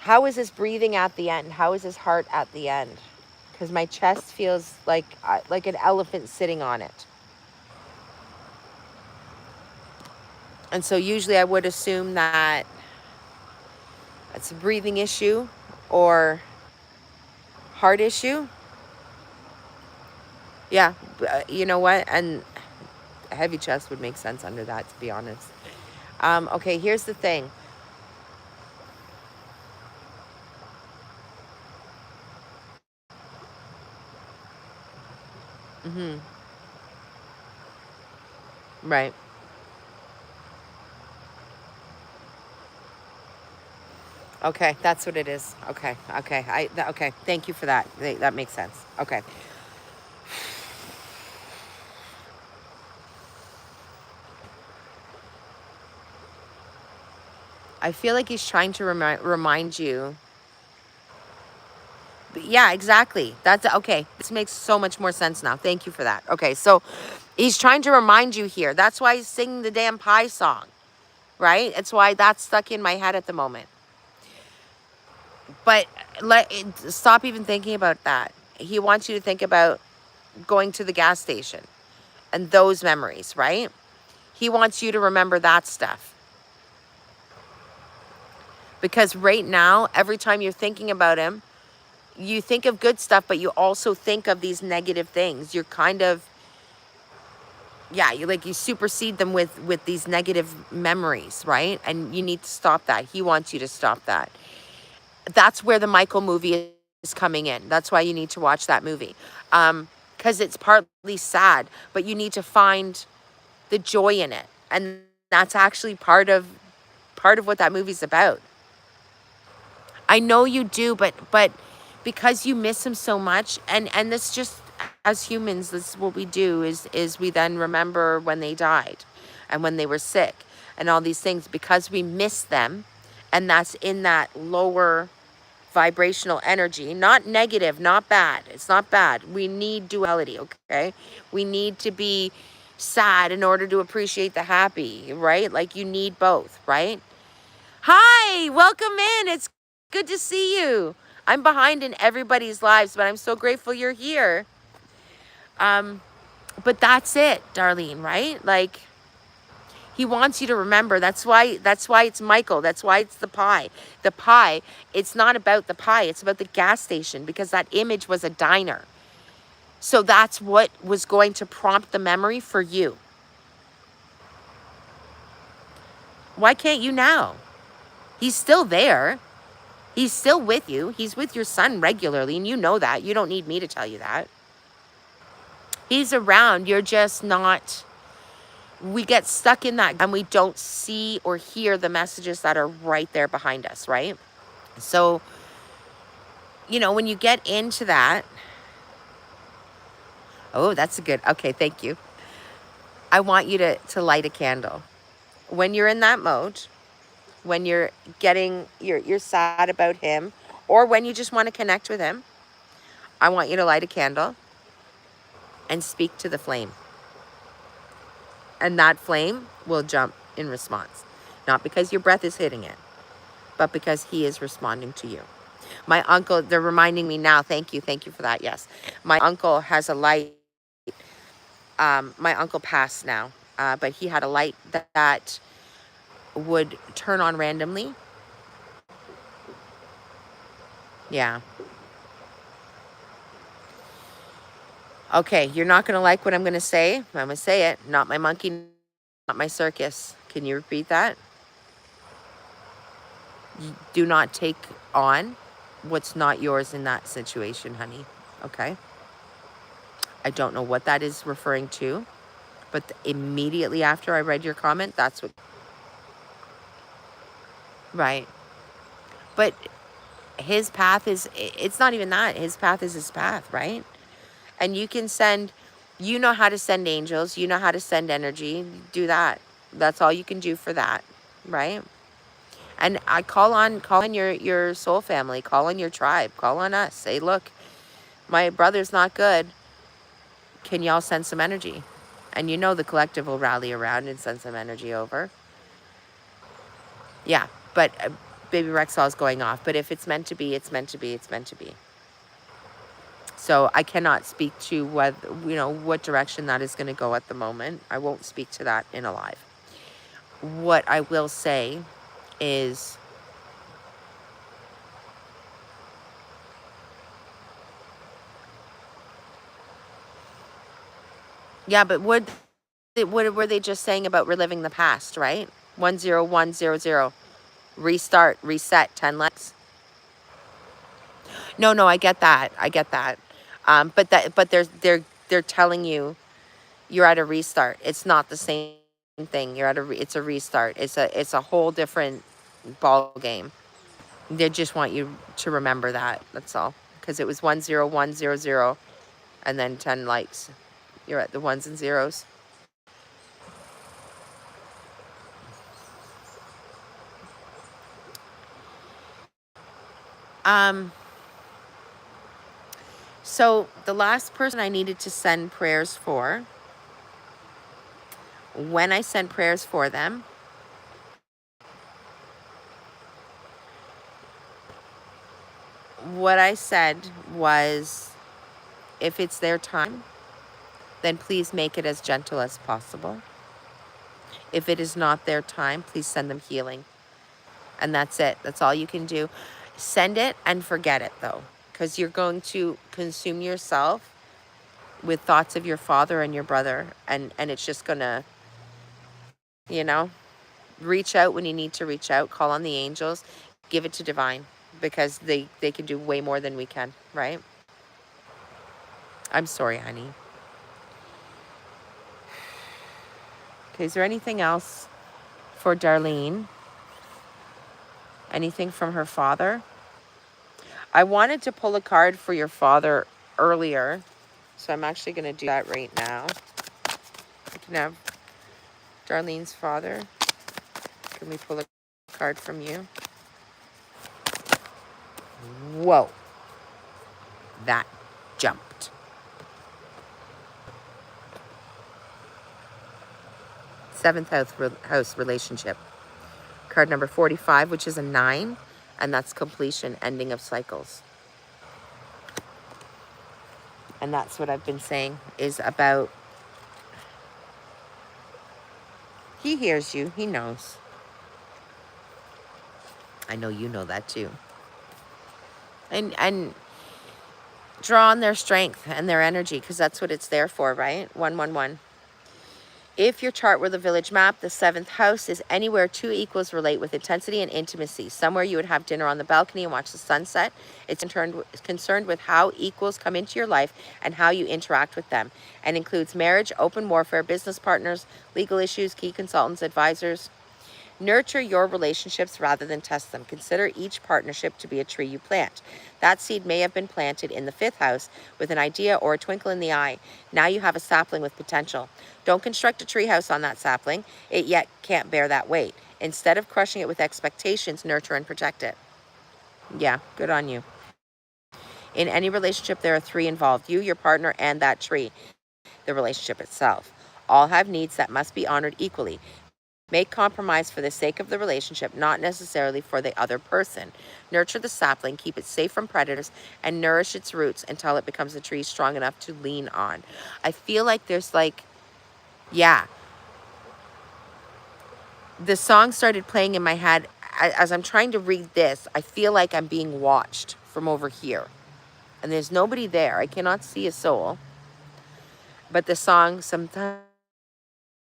How is this breathing at the end? How is his heart at the end? Because my chest feels like an elephant sitting on it. And so usually I would assume that it's a breathing issue or heart issue. Yeah, you know what? And a heavy chest would make sense under that, to be honest. Okay, here's the thing. Mm-hmm. Right. Okay, that's what it is. Okay, okay. Okay. Thank you for that. That makes sense. Okay. I feel like he's trying to remind you. Yeah, exactly. That's okay. This makes so much more sense now. Thank you for that. Okay, so he's trying to remind you here. That's why he's singing the damn pie song, right? It's why that's stuck in my head at the moment. But stop even thinking about that. He wants you to think about going to the gas station and those memories, right? He wants you to remember that stuff. Because right now, every time you're thinking about him, you think of good stuff, but you also think of these negative things. You're kind of, yeah, you supersede them with these negative memories, right? And you need to stop that. He wants you to stop that. That's where the Michael movie is coming in. That's why you need to watch that movie. Because it's partly sad, but you need to find the joy in it. And that's actually part of what that movie's about. I know you do, but because you miss him so much, and this just, as humans, this is what we do, is we then remember when they died and when they were sick and all these things, because we miss them, and that's in that lower vibrational energy, not negative, not bad. It's not bad. We need duality, okay? We need to be sad in order to appreciate the happy, right? Like, you need both, right? Hi, welcome in. It's good to see you. I'm behind in everybody's lives, but I'm so grateful you're here. But that's it, Darlene, right? Like, he wants you to remember. That's why it's Michael. That's why it's the pie. The pie, it's not about the pie, it's about the gas station, because that image was a diner. So that's what was going to prompt the memory for you. Why can't you now? He's still there. He's still with you. He's with your son regularly, and you know that. You don't need me to tell you that. He's around. You're just not. We get stuck in that, and we don't see or hear the messages that are right there behind us, right? So, when you get into that, oh, that's a good, okay, thank you. I want you to light a candle. When you're in that mode, when you're sad about him, or when you just want to connect with him, I want you to light a candle and speak to the flame. And that flame will jump in response. Not because your breath is hitting it, but because he is responding to you. My uncle, they're reminding me now, thank you for that, yes. My uncle has a light. My uncle passed now, but he had a light that would turn on randomly. Yeah. Okay, you're not going to like what I'm going to say. I'm going to say it. Not my monkey, not my circus. Can you repeat that? You do not take on what's not yours in that situation, honey. Okay? I don't know what that is referring to, but immediately after I read your comment, that's what. Right. But his path it's not even that. His path is his path, right? And you know how to send angels, you know how to send energy, do that. That's all you can do for that, right? And I call on your soul family, call on your tribe, call on us. Say, look, my brother's not good. Can y'all send some energy? And you know the collective will rally around and send some energy over. Yeah, but baby Rexall is going off. But if it's meant to be, it's meant to be, it's meant to be. So I cannot speak to what direction that is going to go at the moment. I won't speak to that in a live. What I will say is, yeah, but what were they just saying about reliving the past, right? 10100. Restart, reset, 10 legs. No, I get that. I get that. But they're telling you you're at a restart. It's not the same thing. It's a restart. It's a whole different ball game. They just want you to remember that. That's all. Because it was 10100 and then 10 likes. You're at the ones and zeros. So the last person I needed to send prayers for, when I sent prayers for them, what I said was, if it's their time, then please make it as gentle as possible. If it is not their time, please send them healing. And that's it. That's all you can do. Send it and forget it, though, because you're going to consume yourself with thoughts of your father and your brother, and it's just gonna, reach out when you need to reach out. Call on the angels. Give it to divine, because they can do way more than we can, right? I'm sorry, honey. Okay, is there anything else for Darlene? Anything from her father? I wanted to pull a card for your father earlier, so I'm actually going to do that right now. You can have Darlene's father. Can we pull a card from you? Whoa. That jumped. Seventh house relationship. Card number 45, which is a 9, and that's completion, ending of cycles. And that's what I've been saying is about, he hears you, he knows. I know you know that too. And draw on their strength and their energy, because that's what it's there for, right? 111. If your chart were the village map, the 7th house is anywhere two equals relate with intensity and intimacy. Somewhere you would have dinner on the balcony and watch the sunset. It's concerned with how equals come into your life and how you interact with them, and includes marriage, open warfare, business partners, legal issues, key consultants, advisors. Nurture your relationships rather than test them. Consider each partnership to be a tree you plant. That seed may have been planted in the 5th house with an idea or a twinkle in the eye. Now you have a sapling with potential. Don't construct a tree house on that sapling. It yet can't bear that weight. Instead of crushing it with expectations, nurture and protect it. Yeah, good on you. In any relationship, there are 3 involved: you, your partner, and that tree, the relationship itself. All have needs that must be honored equally. Make compromise for the sake of the relationship, not necessarily for the other person. Nurture the sapling, keep it safe from predators, and nourish its roots until it becomes a tree strong enough to lean on. I feel like there's yeah. The song started playing in my head. As I'm trying to read this, I feel like I'm being watched from over here. And there's nobody there. I cannot see a soul. But the song, sometimes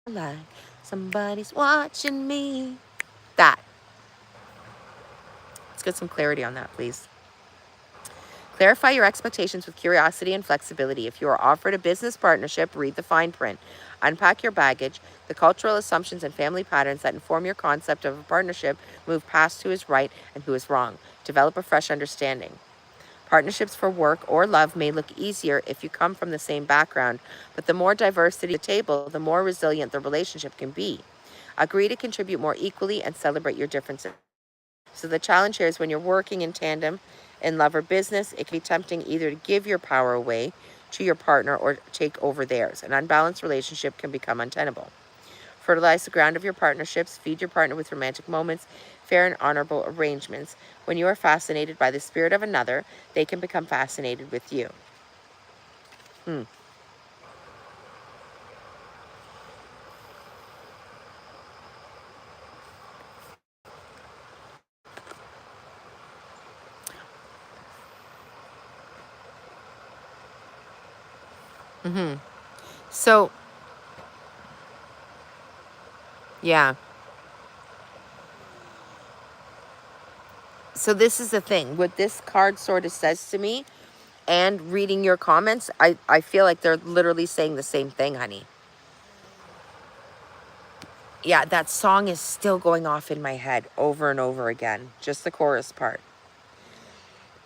like somebody's watching me. That. Let's get some clarity on that, please. Clarify your expectations with curiosity and flexibility. If you are offered a business partnership, read the fine print. Unpack your baggage. The cultural assumptions and family patterns that inform your concept of a partnership move past who is right and who is wrong. Develop a fresh understanding. Partnerships for work or love may look easier if you come from the same background, but the more diversity at the table, the more resilient the relationship can be. Agree to contribute more equally and celebrate your differences. So the challenge here is when you're working in tandem in love or business, it can be tempting either to give your power away to your partner or take over theirs. An unbalanced relationship can become untenable. Fertilize the ground of your partnerships. Feed your partner with romantic moments, fair and honorable arrangements. When you are fascinated by the spirit of another, they can become fascinated with you. So, yeah. So this is the thing. What this card sort of says to me, and reading your comments, I feel like they're literally saying the same thing, honey. Yeah, that song is still going off in my head over and over again. Just the chorus part.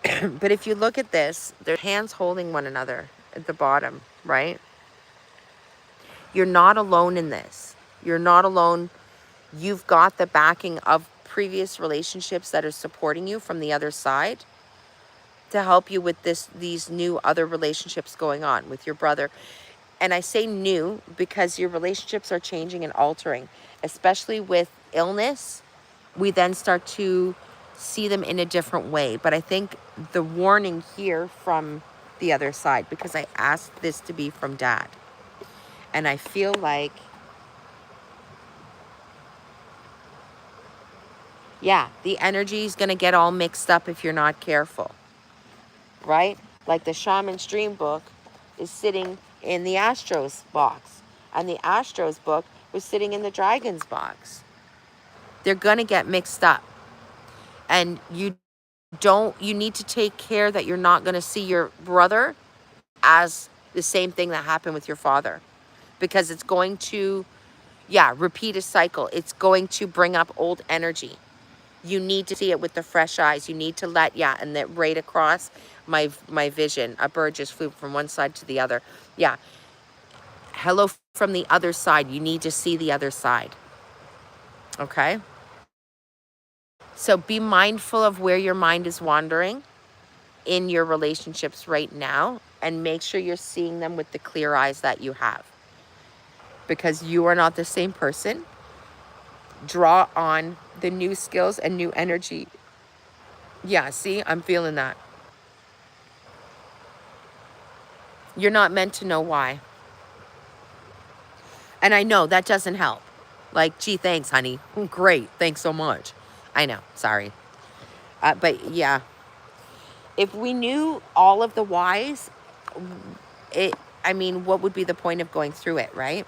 But if you look at this, their hands holding one another at the bottom, right? You're not alone in this. You're not alone. You've got the backing of previous relationships that are supporting you from the other side to help you with these new other relationships going on with your brother. And I say new because your relationships are changing and altering, especially with illness. We then start to see them in a different way. But I think the warning here from the other side, because I asked this to be from Dad, and I feel like, yeah, the energy is going to get all mixed up if you're not careful, right? Like the Shaman's Dream book is sitting in the Astros box, and the Astros book was sitting in the Dragons box. They're going to get mixed up. And you need to take care that you're not going to see your brother as the same thing that happened with your father, because it's going to, yeah, repeat a cycle. It's going to bring up old energy. You need to see it with the fresh eyes. You need to let, yeah, and that right across my vision, a bird just flew from one side to the other. Yeah. Hello from the other side. You need to see the other side. Okay? So be mindful of where your mind is wandering in your relationships right now, and make sure you're seeing them with the clear eyes that you have, because you are not the same person. Draw on the new skills and new energy. Yeah, see, I'm feeling that. You're not meant to know why. And I know that doesn't help. Like, gee, thanks, honey. Great. Thanks so much. I know. Sorry. But yeah, if we knew all of the whys, I mean, what would be the point of going through it, right?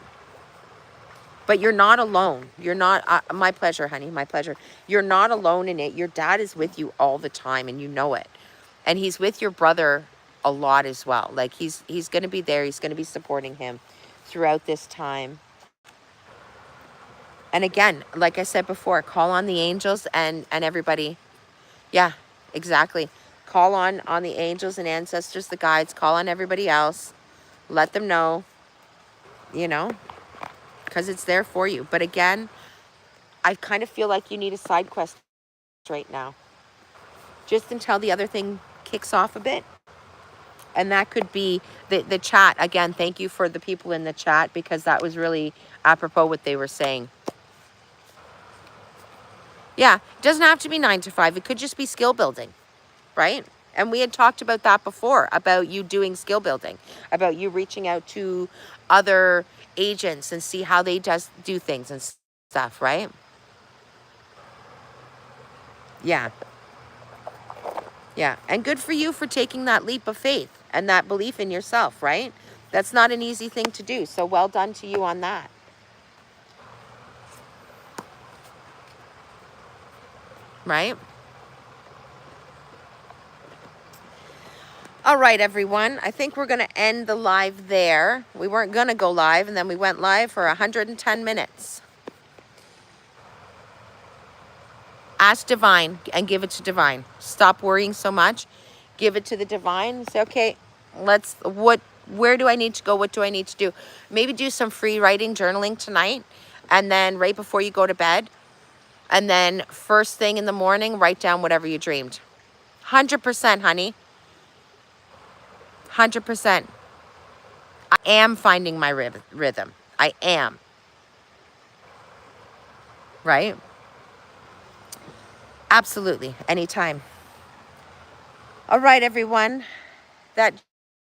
But you're not alone. You're not, my pleasure, honey, my pleasure. You're not alone in it. Your dad is with you all the time, and you know it. And he's with your brother a lot as well. Like, he's going to be there. He's going to be supporting him throughout this time. And again, like I said before, call on the angels and everybody. Yeah, exactly. Call on the angels and ancestors, the guides. Call on everybody else. Let them know, you know, because it's there for you. But again, I kind of feel like you need a side quest right now, just until the other thing kicks off a bit. And that could be the chat. Again, thank you for the people in the chat, because that was really apropos what they were saying. Yeah, it doesn't have to be 9 to 5. It could just be skill building, right? And we had talked about that before, about you doing skill building, about you reaching out to other agents and see how they do things and stuff, right? Yeah. Yeah. And good for you for taking that leap of faith and that belief in yourself, right? That's not an easy thing to do. So well done to you on that. Right? All right, everyone. I think we're going to end the live there. We weren't going to go live, and then we went live for 110 minutes. Ask Divine and give it to Divine. Stop worrying so much. Give it to the Divine. Say, okay, where do I need to go? What do I need to do? Maybe do some free writing, journaling tonight. And then right before you go to bed, And then first thing in the morning, write down whatever you dreamed. 100%, honey. 100%. I am finding my rhythm. I am. Right? Absolutely. Anytime. All right, everyone that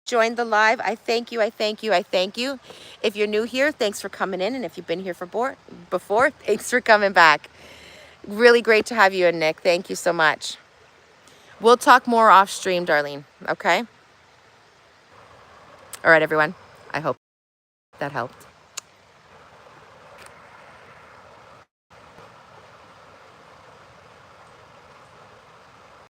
joined the live, I thank you, I thank you, I thank you. If you're new here, thanks for coming in. And if you've been here before, thanks for coming back. Really great to have you in, Nick. Thank you so much. We'll talk more off stream, Darlene. Okay? All right, everyone. I hope that helped.